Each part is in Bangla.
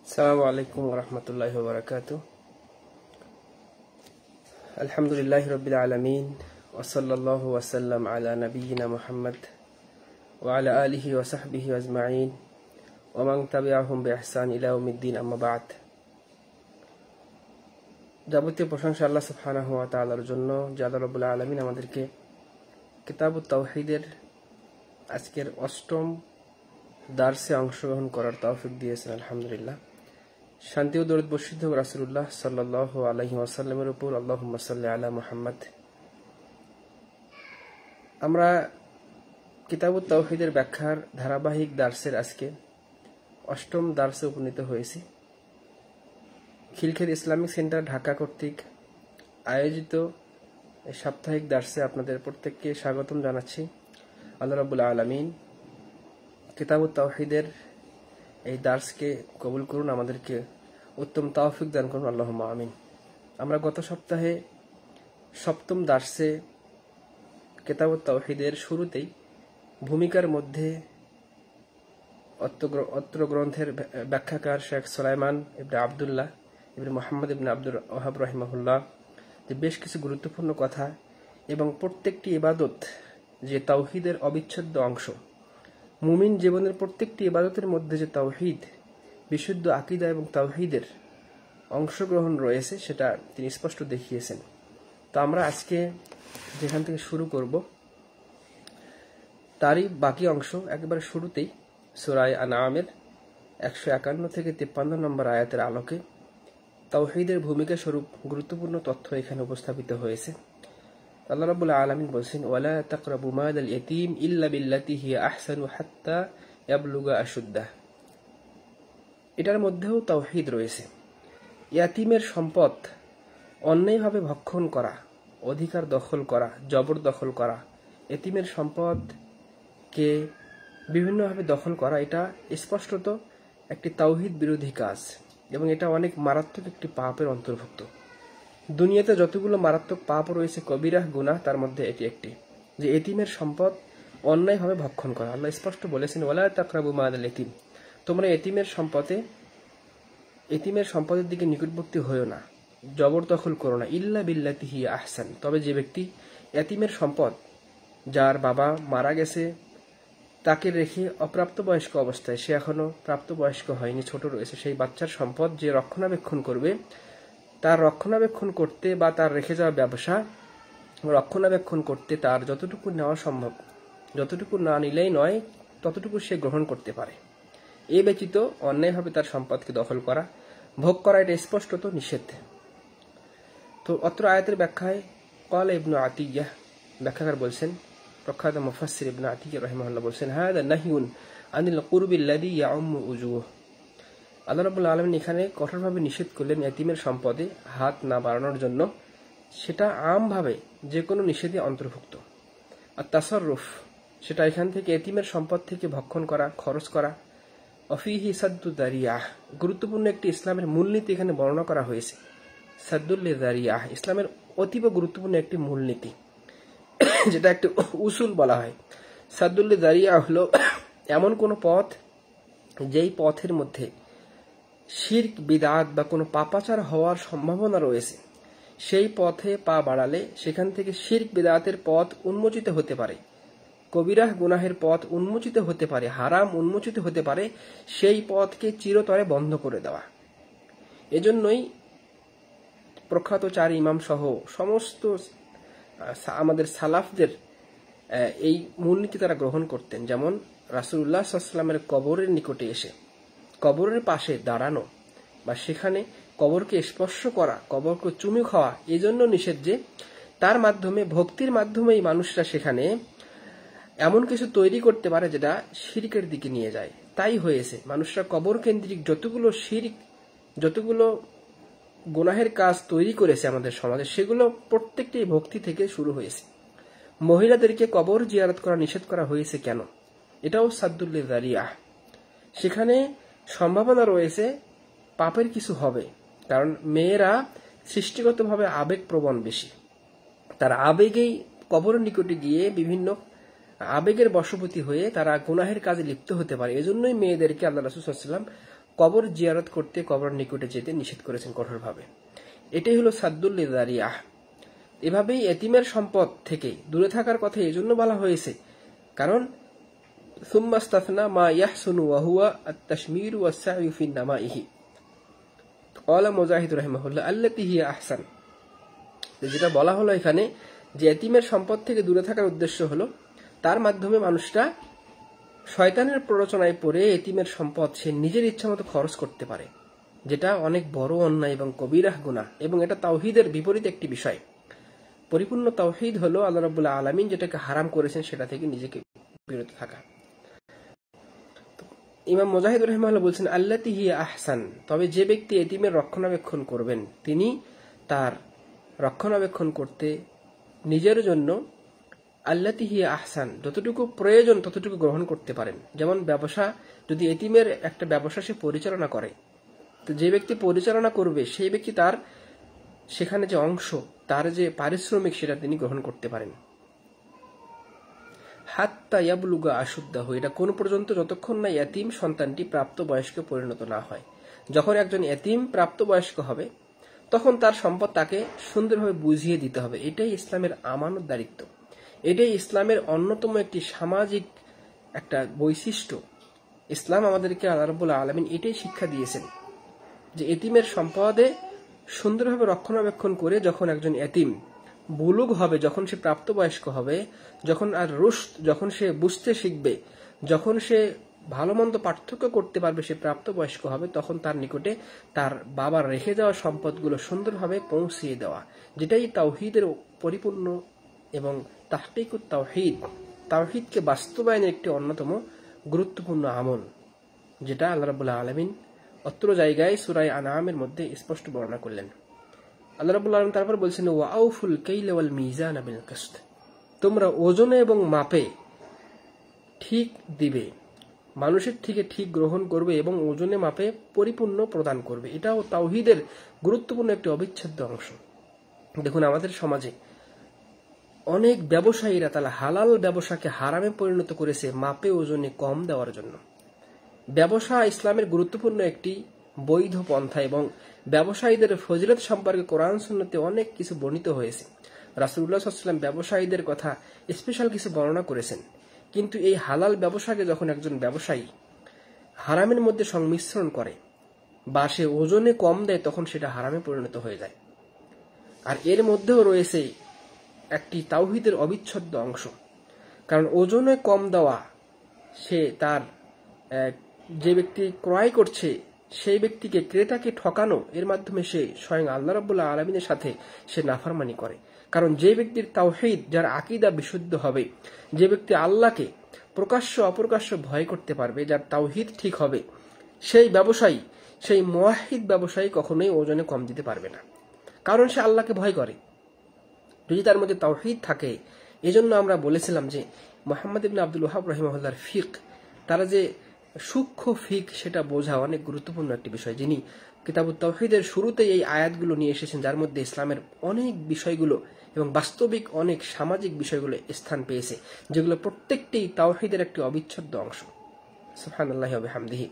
আসসালামু আলাইকুম ওয়া রাহমাতুল্লাহি ওয়া বারাকাতুহু। আলহামদুলিল্লাহি রাব্বিল আলামিন ওয়া সাল্লাল্লাহু ওয়া সাল্লাম আলা নাবিয়িনা মুহাম্মদ ওয়া আলা আলিহি ওয়া সাহবিহি আজমাইন ওয়া মান তাবিআহুম বিইহসান ইলা ইয়াউমিদ্দিন, আম্মা বা'দ। যাবতীয় প্রশংসা আল্লাহ সুবহানাহু ওয়া তাআলার জন্য, যে আল্লাহ রাব্বুল আলামিন আমাদেরকে কিতাবুত তাওহীদের আজকের ৮ম দার্সে অংশগ্রহণ করার তৌফিক দিয়েছেন। আলহামদুলিল্লাহ। শান্তি ও দরুদ বর্ষিত হোক রাসূলুল্লাহ সাল্লাল্লাহু আলাইহি ওয়াসাল্লামের উপর। আল্লাহুম্মা সাল্লি আলা মুহাম্মদ। আমরা কিতাবুত তাওহীদের ব্যাখ্যার ধারাবাহিক দার্সের আজকে ৮ম দার্সে উপনীত হয়েছি। খিলখিল ইসলামিক সেন্টার ঢাকা কর্তৃক আয়োজিত এই সাপ্তাহিক দার্সে আপনাদের প্রত্যেককে স্বাগতম জানাচ্ছি। আল্লাহ রাব্বুল আলামিন কিতাবুত তাওহীদের এই দার্সকে কবুল করুন, আমাদেরকে উত্তম তৌফিক দান করুন, আল্লাহুম্মা আমিন। আমরা গত সপ্তাহে ৭ম দার্সে কিতাবুত তাওহীদের শুরুতেই ভূমিকার মধ্যে অত্র গ্রন্থের ব্যাখ্যাকার শেখ সুলাইমান ইবনে আব্দুল্লাহ ইবনে মুহাম্মদ ইবনে আব্দুল ওয়াহাব রাহিমাহুল্লাহ যে বেশ কিছু গুরুত্বপূর্ণ কথা এবং প্রত্যেকটি ইবাদত যে তাওহীদের অবিচ্ছেদ্য অংশ, মুমিন জীবনের প্রত্যেকটি ইবাদতের মধ্যে যে তাওহীদ, বিশুদ্ধ আকীদা এবং তাওহীদের অংশগ্রহণ রয়েছে সেটা তিনি স্পষ্ট দেখিয়েছেন। তো আমরা আজকে যেখান থেকে শুরু করব তারই বাকি অংশ একেবারে শুরুতেই সূরা আনআমের ১৫১ থেকে ৫৩ নম্বর আয়াতের আলোকে তাওহীদের ভূমিকা স্বরূপ গুরুত্বপূর্ণ তথ্য এখানে উপস্থাপিত হয়েছে। আল্লাহ রাব্বুল আলামিন বলেছেন, ওয়ালা তাকরাবু মালাল ইয়াতীম ইল্লা বিল্লাতি হিয়া আহসানু হাত্তা ইয়াবলুগা আশুদ্দাহ। এটার মধ্যেও তাওহীদ রয়েছে। ইয়াতীমের সম্পদ অন্যায়ভাবে ভক্ষণ করা, অধিকার দখল করা, জবরদখল করা, এতিমের সম্পদকে বিভিন্নভাবে দখল করা, এটা স্পষ্টত একটি তাওহীদ বিরোধী কাজ এবং এটা অনেক মারাত্মক একটি পাপের অন্তর্ভুক্ত। দুনিয়াতে যতগুলো মারাত্মক পাপ রয়েছে, কবিরাহ গুনাহ, তার মধ্যে এটি একটি, যে এতিমের সম্পদ অন্যায়ভাবে ভক্ষণ করা। আল্লাহ স্পষ্ট বলেছেন, ওয়ালা তাকরাবু মালাল ইয়াতীম, তোমরা এতিমের সম্পদের দিকে নিকটবর্তী হয়েও না, জবরদখল করো না, ইল্লা বিল্লাতি হিয়া আহসান, তবে যে ব্যক্তি এতিমের সম্পদ, যার বাবা মারা গেছে, তাকে রেখে অপ্রাপ্তবয়স্ক অবস্থায়, সে এখনো প্রাপ্তবয়স্ক হয়নি, ছোট রয়েছে, সেই বাচ্চার সম্পদ যে রক্ষণাবেক্ষণ করবে, তার রক্ষণাবেক্ষণ করতে বা তার রেখে যাওয়া ব্যবসা রক্ষণাবেক্ষণ করতে তার যতটুকু নেওয়া সম্ভব, যতটুকু না নিলেই নয়, ততটুকু সে গ্রহণ করতে পারে। এ ব্যতীত অন্যায়ভাবে তার সম্পদকে দখল করা, ভোগ করা, এটা স্পষ্টত নিষেধ। তো অত্র আয়াতের ব্যাখ্যায় ক্বালা ইবনু আতিয়াহ, ব্যাখ্যাকার বলছেন, প্রখ্যাত মুফাসসির ইবনু আতিয়াহ রাহিমাহুল্লাহ বলছেন, হাযা নাহিয়ুন আনিল কুরবিল্লাযী ইয়াউম্মু উজুহ। আল্লাহ রাব্বুল আলামিন এখানে কঠোরভাবে নিষেধ করলেন এতিমের সম্পদে হাত না বাড়ানোর জন্য। সেটা আমভাবে যে কোনো নিষেধে অন্তর্ভুক্ত। আর তাসাররুফ, সেটা এখান থেকে এতিমের সম্পদ থেকে ভক্ষণ করা, খরচ করা। অফিহি সাদ্দু দারিয়াহ, গুরুত্বপূর্ণ একটি ইসলামের মূলনীতি এখানে বর্ণনা করা হয়েছে। সাদ্দুল দারিয়াহ ইসলামের অতীব গুরুত্বপূর্ণ একটি মূলনীতি, যেটা একটি উসুল বলা হয়। সাদ্দুল দারিয়াহ হলো এমন কোনো পথ, যেই পথের মধ্যে শিরক, বিদআত বা কোনো পাপাচার হওয়ার সম্ভাবনা রয়েছে, সেই পথে পা বাড়ালে সেখান থেকে শিরক বিদআতের পথ উন্মোচিত হতে পারে, কবিরাহ গুনাহের পথ উন্মোচিত হতে পারে, হারাম উন্মোচিত হতে পারে, সেই পথকে চিরতরে বন্ধ করে দেওয়া। এজন্যই প্রখ্যাত 4 ইমাম সহ সমস্ত আমাদের সালাফদের এই মূলনীতি তারা গ্রহণ করতেন। যেমন রাসূলুল্লাহ সাল্লাল্লাহু আলাইহি ওয়াসাল্লামের কবরের নিকটে এসে কবরের পাশে দাঁড়ানো বা সেখানে কবরকে স্পর্শ করা, কবরকে চুমু খাওয়া, এজন্য নিষেধ যে তার মাধ্যমে, ভক্তির মাধ্যমেই মানুষরা সেখানে এমন কিছু তৈরি করতে পারে যেটা শিরকের দিকে নিয়ে যায়। তাই হয়েছে মানুষরা কবর কেন্দ্রিক যতগুলো শিরক, যতগুলো গুনাহের কাজ তৈরি করেছে আমাদের সমাজে, সেগুলো প্রত্যেকটি ভক্তি থেকে শুরু হয়েছে। মহিলাদেরকে কবর জিয়ারত করা নিষেধ করা হয়েছে কেন? এটাও সাদ্দুল দারিয়াহ। সেখানে সম্ভাবনা রয়েছে পাপের কিছু হবে, কারণ মেয়েরা সৃষ্টিগতভাবে আবেগপ্রবণ বেশি, তার আবেগেই কবরের নিকটে গিয়ে বিভিন্ন আবেগের বশবর্তী হয়ে তারা গুনাহের কাজে লিপ্ত হতে পারে। এজন্যই মেয়েদেরকে আল্লাহ রাসূল সাল্লাল্লাহু আলাইহি ওয়াসাল্লাম কবর জিয়ারত করতে, কবর নিকটে যেতে নিষেধ করেছেন কঠোরভাবে। এটাই হলো সাদ্দুল লিযারিয়াহ। এভাবেই এতিমের সম্পদ থেকে দূরে থাকার কথা এই জন্য বলা হয়েছে, কারণ সুম্মা ইস্তাসনা মা ইয়াহসুনু ওয়া হুয়া আত-তাশমীরু ওয়াস-সা'য়ু ফি নামাইহি। ক্বালা মুজাহিদ রাহিমাহুল্লাহ আল্লাতী হিয়া আহসান। যেটা বলা হলো এখানে যে এতিমের সম্পদ থেকে দূরে থাকার উদ্দেশ্য হলো তার মাধ্যমে মানুষটা শয়তানের প্ররোচনায় পড়ে এতিমের সম্পদ সে নিজের ইচ্ছামতো খরচ করতে পারে, যেটা অনেক বড় অন্যায় এবং কবিরাহ গুনাহ, এবং এটা তাওহীদের বিপরীত একটি বিষয়। পরিপূর্ণ তাওহীদ হলো আল্লাহ রাব্বুল আলামিন যেটাকে হারাম করেছেন সেটা থেকে নিজেকে বিরত থাকা। ইমাম মুজাহিদ রাহিমাহুল্লাহ বলছেন আল্লাতী হিয়া আহসান, তবে যে ব্যক্তি এতিমের রক্ষণাবেক্ষণ করবেন তিনি তার রক্ষণাবেক্ষণ করতে নিজের জন্য আল্লাতী হিয়া আহসান যতটুকু প্রয়োজন ততটুকু গ্রহণ করতে পারেন। যেমন ব্যবসা, যদি এতিমের একটা ব্যবসা সে পরিচালনা করে, তো যে ব্যক্তি পরিচালনা করবে সেই ব্যক্তি তার সেখানে যে অংশ, তার যে পারিশ্রমিক সেটা তিনি গ্রহণ করতে পারেন। হাত্তা ইয়াবলুগা আশুদ্দাহু, এটা কোন পর্যন্ত, যতক্ষণ না এতিম সন্তানটি প্রাপ্ত বয়স্কে পরিণত না হয়। যখন একজন এতিম প্রাপ্ত বয়স্ক হবে তখন তার সম্পদ তাকে সুন্দরভাবে বুঝিয়ে দিতে হবে। এটাই ইসলামের আমানতদারিত্ব, এটাই ইসলামের অন্যতম একটি সামাজিক একটা বৈশিষ্ট্য। ইসলাম আমাদেরকে আল্লাহ রাব্বুল আলামিন এটাই শিক্ষা দিয়েছেন যে এতিমের সম্পদে সুন্দরভাবে রক্ষণাবেক্ষণ করে যখন একজন এতিম বুলুগ হবে, যখন সে প্রাপ্তবয়স্ক হবে, যখন আর রুশদ, যখন সে বুঝতে শিখবে, যখন সে ভালো মন্দ পার্থক্য করতে পারবে, সে প্রাপ্তবয়স্ক হবে, তখন তার নিকটে তার বাবার রেখে যাওয়া সম্পদগুলো সুন্দরভাবে পৌঁছিয়ে দেওয়া, যেটাই তাওহীদের পরিপূর্ণ এবং তাহকিকুত তাওহীদ, তাওহীদকে বাস্তবায়নের একটি অন্যতম গুরুত্বপূর্ণ আমল, যেটা আল্লাহ রাব্বুল আলামিন অত্র জায়গায় সূরা আনআমের মধ্যে স্পষ্ট বর্ণনা করলেন। আল্লাহ রাব্বুল আলামিন তারপর বলছেন ওয়া আউফুল কাইলা ওয়াল মিজানা বিল কিসত, তোমরা ওজনে এবং মাপে ঠিক দিবে, মানুষের থেকে ঠিক গ্রহণ করবে এবং ওজনে মাপে পরিপূর্ণ প্রদান করবে। এটাও তাওহীদের গুরুত্বপূর্ণ একটি অবিচ্ছেদ্য অংশ। দেখুন আমাদের সমাজে অনেক ব্যবসায়ীরা তারা হালাল ব্যবসাকে হারামে পরিণত করেছে মাপে ওজনে কম দেওয়ার জন্য। ব্যবসা ইসলামের গুরুত্বপূর্ণ একটি বৈধ পন্থা এবং ব্যবসায়ীদের ফজিলত সম্পর্কে কোরআন সুন্নতে অনেক কিছু বর্ণিত হয়েছে। রাসূলুল্লাহ সাল্লাল্লাহু আলাইহি ওয়াসাল্লাম ব্যবসায়ীদের কথা স্পেশাল কিছু বর্ণনা করেছেন, কিন্তু এই হালাল ব্যবসাকে যখন একজন ব্যবসায়ী হারামের মধ্যে সংমিশ্রণ করে বা সে ওজনে কম দেয় তখন সেটা হারামে পরিণত হয়ে যায়। আর এর মধ্যেও রয়েছে একটি তাওহীদের অবিচ্ছেদ্য অংশ, কারণ ওজনে কম দেওয়া, সে তার যে ব্যক্তি ক্রয় করছে সেই ব্যক্তিকে, ক্রেতাকে ঠকানো, এর মাধ্যমে সে স্বয়ং আল্লাহ রাব্বুল আলামিনের সাথে সে নাফরমানি করে। কারণ যে ব্যক্তির তাওহীদ, যার আকীদা বিশুদ্ধ হবে, যে ব্যক্তি আল্লাহকে প্রকাশ্য অপ্রকাশ্য ভয় করতে পারবে, যার তাওহীদ ঠিক হবে, সেই ব্যবসায়ী, সেই মুওয়াহহিদ ব্যবসায়ী কখনোই ওজনে কম দিতে পারবে না, কারণ সে আল্লাহকে ভয় করে। যদি তার মধ্যে তাওহীদ থাকে, এজন্য আমরা বলেছিলাম যে মুহাম্মদ ইবনে আব্দুল ওয়াহাব রাহিমাহুল্লাহর ফিকহ, তারা যে সূক্ষ্ম ফিকহ সেটা বোঝা অনেক গুরুত্বপূর্ণ একটি বিষয়। যিনি কিতাবুত তাওহীদের শুরুতেই এই আয়াতগুলো নিয়ে এসেছেন, যার মধ্যে ইসলামের অনেক বিষয়গুলো এবং বাস্তবিক অনেক সামাজিক বিষয়গুলো স্থান পেয়েছে, যেগুলো প্রত্যেকটি তাওহীদের একটি অবিচ্ছেদ্য অংশ। সুবহানাল্লাহি ওয়া বিহামদিহি।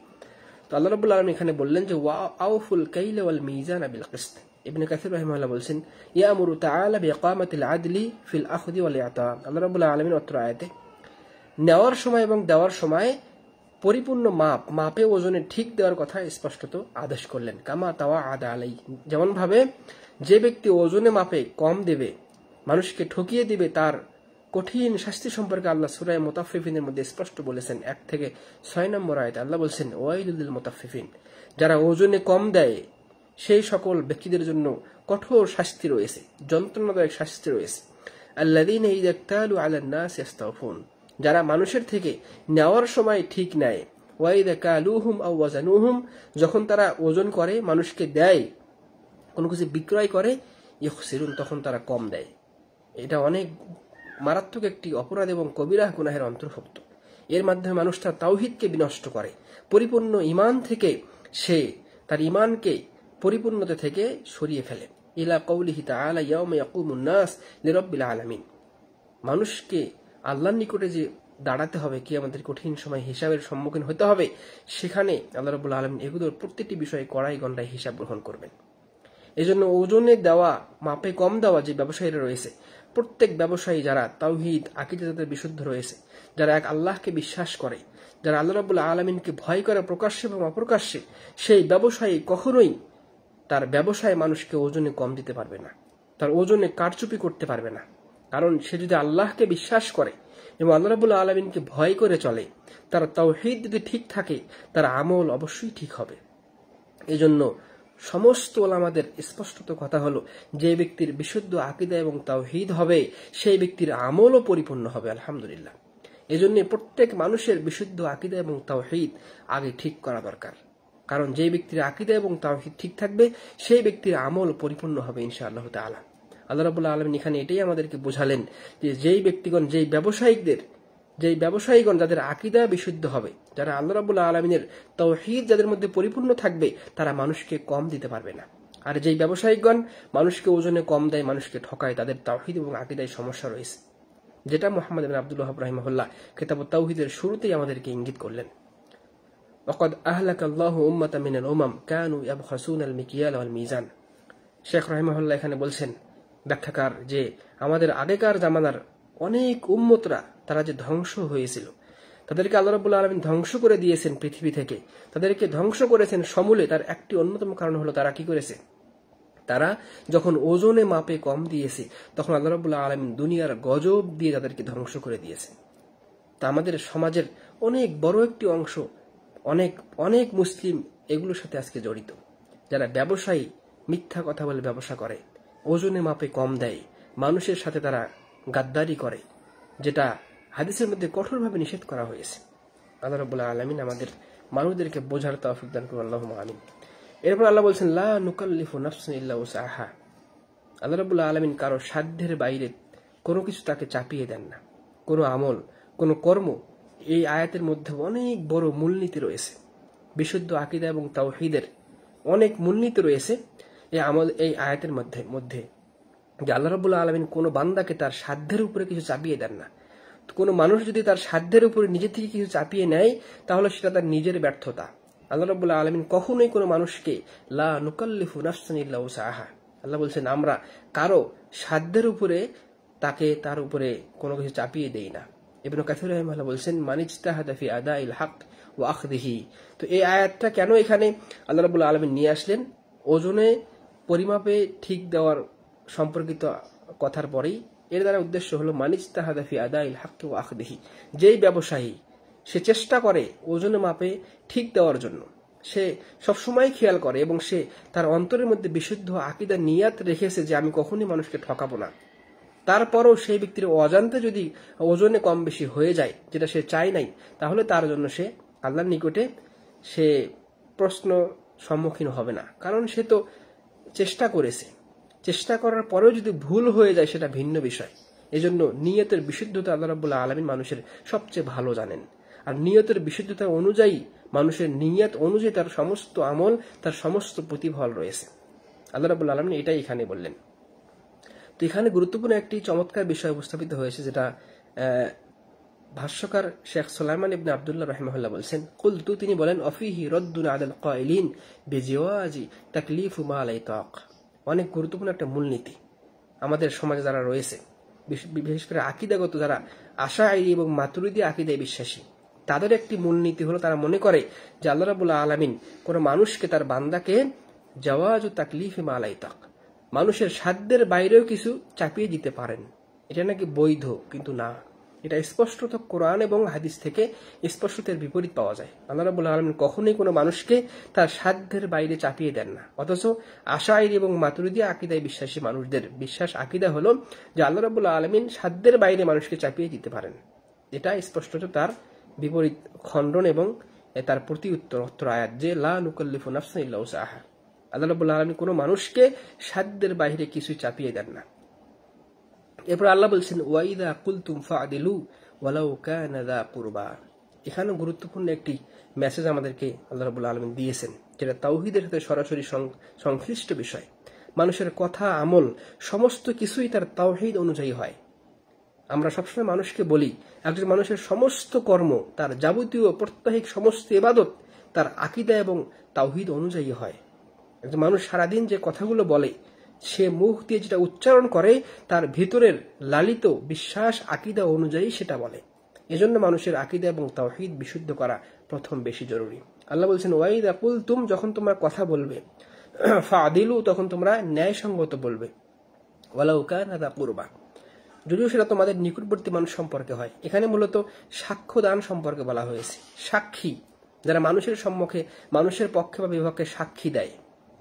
তো আল্লাহ রাব্বুল আলামিন এখানে বললেন যে ওয়া আউফুল কাইলা ওয়াল মিজানা বিল কিসত। ইবনে কাসির রাহিমাহুল্লাহ বলছেন ইয়ামুরু তাআলা বিইকামাতিল আদলি ফিল আখদি ওয়াল ইতা। আল্লাহ রাব্বুল আলামিন অত্র আয়াতে নেওয়ার সময় এবং দেওয়ার সময় পরিপূর্ণ মাপে ওজনে ঠিক দেওয়ার কথা স্পষ্টত আদেশ করলেন। কামা তাওয়া আদা আলাই, যেমন ভাবে যে ব্যক্তি ওজনে মাপে কম দেবে, মানুষকে ঠকিয়ে দিবে, তার কঠিন শাস্তি সম্পর্কে আল্লাহ সূরা মুতাফফিফিনের মধ্যে স্পষ্ট বলেছেন। 1 থেকে 6 নম্বর আয়াতে আল্লাহ বলছেন ওয়াইলুল লিল মুতাফফিফিন, যারা ওজনে কম দেয় সেই সকল ব্যক্তিদের জন্য কঠোর শাস্তি রয়েছে, যন্ত্রণাদায়ক শাস্তি রয়েছে। আল্লাযীনা ইযা ইক্তালু আলান নাস ইস্তাওফুন, যারা মানুষের থেকে নেওয়ার সময় ঠিক নেয়। ওয়াইদা কালুহুম আও ওয়াজানুহুম, যখন তারা ওজন করে, মানুষকে দেয়, কোনো কিছু বিক্রয় করে, ইখসিরুন, তখন তারা কম দেয়। এটা অনেক মারাত্মক একটি অপরাধ এবং কবিরাহ গুনাহের অন্তর্ভুক্ত। এর মাধ্যমে মানুষ তার তাওহীদকে বিনষ্ট করে, পরিপূর্ণ ঈমান থেকে সে তার ঈমানকে পরিপূর্ণতা থেকে সরিয়ে ফেলে। ইলা কওলিহি তাআলা ইয়াউমা ইয়াকুমুন নাস লিরাব্বিল আলামিন, মানুষকে আল্লাহর নিকটে যে দাঁড়াতে হবে, কিয়ামতের কঠিন সময় হিসাবের সম্মুখীন হতে হবে, সেখানে আল্লাহ রাব্বুল আলামিন এগুলোর প্রত্যেকটি বিষয়ে কড়াই গণ্ডায় হিসাব গ্রহণ করবেন। এজন্য ওজনে দেওয়া, মাপে কম দেওয়া যে ব্যবসায়ীরা রয়েছে, প্রত্যেক ব্যবসায়ী যারা তাওহীদ আকীদা যাদের বিশুদ্ধ রয়েছে, যারা এক আল্লাহকে বিশ্বাস করে, যারা আল্লাহ রাব্বুল আলামিনকে ভয় করে প্রকাশ্যে এবং অপ্রকাশ্যে, সেই ব্যবসায়ী কখনোই তার ব্যবসায় মানুষকে ওজনে কম দিতে পারবে না, তার ওজনে কারচুপি করতে পারবে না। কারণ সে যদি আল্লাহকে বিশ্বাস করে এবং আল্লাহ রাব্বুল আলামিনকে ভয় করে চলে, তার তাওহীদ যদি ঠিক থাকে, তার আমল অবশ্যই ঠিক হবে। এজন্য সমস্ত ওলামাদের স্পষ্টত কথা হলো, যে ব্যক্তির বিশুদ্ধ আকীদা এবং তাওহীদ হবে, সেই ব্যক্তির আমলও পরিপূর্ণ হবে। আলহামদুলিল্লাহ। এজন্য প্রত্যেক মানুষের বিশুদ্ধ আকীদা এবং তাওহীদ আগে ঠিক করা দরকার। কারণ যে ব্যক্তির আকীদা এবং তাওহীদ ঠিক থাকবে, সেই ব্যক্তির আমল পরিপূর্ণ হবে ইনশাআল্লাহ তাআলা। আল্লাহ রাব্বুল আলামিন এখানে এটাই আমাদেরকে বোঝালেন যে যেই ব্যক্তিগণ, যেই ব্যবসায়ীগণ যাদের আকীদা বিশুদ্ধ হবে, যারা আল্লাহ রাব্বুল আলামিনের তাওহীদ যাদের মধ্যে পরিপূর্ণ থাকবে, তারা মানুষকে কম দিতে পারবে না। আর যেই ব্যবসায়ীগণ মানুষকে ওজনে কম দেয়, মানুষকে ঠকায়, তাদের তাওহীদ এবং আকীদায় সমস্যা রয়েছে, যেটা মুহাম্মদ ইবনে আব্দুল ওয়াহাব রাহিমাহুল্লাহ কিতাবুত তাওহীদের শুরুতেই আমাদেরকে ইঙ্গিত করলেন। ওয়াকাদ আহলাকাল্লাহু উম্মাতাম মিনাল উমাম কানু ইয়াবখাসুনাল মিকিয়াল ওয়াল মিজান। শেখ রাহিমাহুল্লাহ এখানে বলছেন, ব্যাখ্যাকার, যে আমাদের আগেকার জামানার অনেক উম্মতরা তারা যে ধ্বংস হয়েছিল, তাদেরকে আল্লাহ রাব্বুল আলামিন ধ্বংস করে দিয়েছেন পৃথিবী থেকে, তাদেরকে ধ্বংস করেছেন সমূলে। তার একটি অন্যতম কারণ হলো তারা কি করেছে, তারা যখন ওজনে মাপে কম দিয়েছে, তখন আল্লাহ রাব্বুল আলামিন দুনিয়ার গজব দিয়ে তাদেরকে ধ্বংস করে দিয়েছে। তা আমাদের সমাজের অনেক বড় একটি অংশ, অনেক মুসলিম এগুলোর সাথে আজকে জড়িত, যারা ব্যবসায়ী, মিথ্যা কথা বলে ব্যবসা করে, ওজনে মাপে কম দেয়, মানুষের সাথে তারা গাদ্দারি করে, যেটা হাদিসের মধ্যে কঠোরভাবে নিষেধ করা হয়েছে। আল্লাহ রাব্বুল আলামিন আমাদের মানুষদেরকে বোঝার তৌফিক দান করুন, আল্লাহুম্মা আমিন। এরপর আল্লাহ বলছেন, লা নুকাল্লিফু নাফসান ইল্লা উসআহা। আল্লাহ রাব্বুল আলামিন কারো সাধ্যের বাইরে কোনো কিছু তাকে চাপিয়ে দেন না, কোনো আমল, কোনো কর্ম। এই আয়াতের মধ্যে অনেক বড় মূলনীতি রয়েছে, বিশুদ্ধ আকীদা এবং তাওহীদের অনেক মূলনীতি রয়েছে এই আয়াতের মধ্যে যে আল্লাহ রাব্বুল আলামিন কোনো বান্দাকে তার সাধ্যের উপরে কিছু চাপিয়ে দেন না। কোনো মানুষ যদি তার সাধ্যের উপরে নিজে থেকে কিছু চাপিয়ে নেয়, তাহলে সেটা তার নিজের ব্যর্থতা। আল্লাহ রাব্বুল আলামিন কখনোই কোনো মানুষকে লা নুকাল্লিফু নাফসান ইল্লা উসআহা, আল্লাহ বলছেন আমরা কারো সাধ্যের উপরে তার উপরে কোনো কিছু চাপিয়ে দেই না। ইবনে কাসির রাহিমাহুল্লাহ বলছেন, মানিজতাহাদা ফি আদাইল হক ওয়া আখদিহি। তো এই আয়াতটা কেন এখানে আল্লাহ রাব্বুল আলামিন নিয়ে আসলেন? ওজনে পরিমাপে ঠিক দেওয়ার সম্পর্কিত কথার পরেই এর দ্বারা উদ্দেশ্য হলো মানিজতাহাদা ফি আদাইল হক ওয়া আখদিহি। যেই ব্যবসায়ী সে চেষ্টা করে ওজনে মাপে ঠিক দেওয়ার জন্য, সে সবসময় খেয়াল করে এবং সে তার অন্তরের মধ্যে বিশুদ্ধ আকীদা নিয়াত রেখেছে যে আমি কখনই মানুষকে ঠকাবো না, তারপরও সেই ব্যক্তির অজান্তে যদি ওজনে কম বেশি হয়ে যায়, যেটা সে চায় নাই, তাহলে তার জন্য সে আল্লাহর নিকটে সে প্রশ্ন সম্মুখীন হবে না। কারণ সে তো চেষ্টা করেছে, চেষ্টা করার পরেও যদি ভুল হয়ে যায় সেটা ভিন্ন বিষয়। এজন্য নিয়তের বিশুদ্ধতা আল্লাহ রাব্বুল আলামিন মানুষের সবচেয়ে ভালো জানেন। আর নিয়তের বিশুদ্ধতা অনুযায়ী, মানুষের নিয়ত অনুযায়ী তার সমস্ত আমল, তার সমস্ত প্রতিফল রয়েছে। আল্লাহ রাব্বুল আলামিন এটাই এখানে বললেন। তো এখানে গুরুত্বপূর্ণ একটি চমৎকার বিষয় উপস্থাপিত হয়েছে, যেটা ভাষ্যকার শেখ সুলাইমান ইবনে আব্দুল্লাহ রাহিমাহুল্লাহ বলছেন, কুলতু, তিনি বলেন, অফিহি রদ্দুন আলাল কাইলিন বিজিওয়াজি তাকলিফু মা লা ইতাক। অনেক গুরুত্বপূর্ণ একটা মূলনীতি আমাদের সমাজে যারা রয়েছে, বিশেষ করে আকীদাগত যারা আশাঈরি এবং মাতুরিদি আকীদায় বিশ্বাসী, তাদের একটি মূলনীতি হলো তারা মনে করে যে আল্লাহ রাব্বুল আলামিন কোনো মানুষকে, তার বান্দাকে জাওয়াজু তাকলিফি মা লা ইতাক, মানুষের সাধ্যের বাইরেও কিছু চাপিয়ে দিতে পারেন, এটা নাকি বৈধ। কিন্তু না, এটা স্পষ্টত কোরআন এবং হাদিস থেকে স্পষ্টত এর বিপরীত পাওয়া যায়। আল্লাহ রাব্বুল আলামিন কখনোই কোনো মানুষকে তার সাধ্যের বাইরে চাপিয়ে দেন না। অথচ আশাঈরি এবং মাতুরিদি আকীদায় বিশ্বাসী মানুষদের বিশ্বাস আকীদা হলো যে আল্লাহ রাব্বুল আলামিন সাধ্যের বাইরে মানুষকে চাপিয়ে দিতে পারেন। এটা স্পষ্টত তার বিপরীত খণ্ডন এবং তার প্রতি উত্তর আয়াত, যে লা নুকাল্লিফু নাফসান ইল্লা উসআহা। আল্লাহ রাব্বুল আলামিন কোনো মানুষকে সাধ্যের বাইরে কিছু চাপিয়ে দেন না। এরপর আল্লাহ বলছেন, ওয়াইদা কুলতুম ফাদিলু ওয়ালাউ কানা যা কুরবা। এখানে গুরুত্বপূর্ণ একটি মেসেজ আমাদেরকে আল্লাহ রাব্বুল আলামিন দিয়েছেন, যেটা তাওহীদের সাথে সরাসরি সংশ্লিষ্ট বিষয়। মানুষের কথা, আমল সমস্ত কিছুই তার তাওহীদ অনুযায়ী হয়। আমরা সবসময় মানুষকে বলি, একজন মানুষের সমস্ত কর্ম, তার যাবতীয় প্রত্যাহিক সমস্ত ইবাদত তার আকীদা এবং তাওহীদ অনুযায়ী হয়। একজন মানুষ সারাদিন যে কথাগুলো বলে, সে মুখ দিয়ে যেটা উচ্চারণ করে, তার ভিতরের লালিত বিশ্বাস আকীদা অনুযায়ী সেটা বলে। এজন্য মানুষের আকীদা এবং তাওহীদ বিশুদ্ধ করা প্রথম বেশি জরুরি। আল্লাহ বলছেন, ওয়াইদা কুলতুম, যখন তোমরা কথা বলবে, ফাদিলু, তখন তোমরা ন্যায়সঙ্গত বলবে, ওয়ালাউ কানা যা কুরবা, যদিও সেটা তোমাদের নিকটবর্তী মানুষ সম্পর্কে হয়। এখানে মূলত সাক্ষ্য দান সম্পর্কে বলা হয়েছে। সাক্ষী যারা মানুষের সম্মুখে, মানুষের পক্ষে বা বিপক্ষে সাক্ষী দেয়,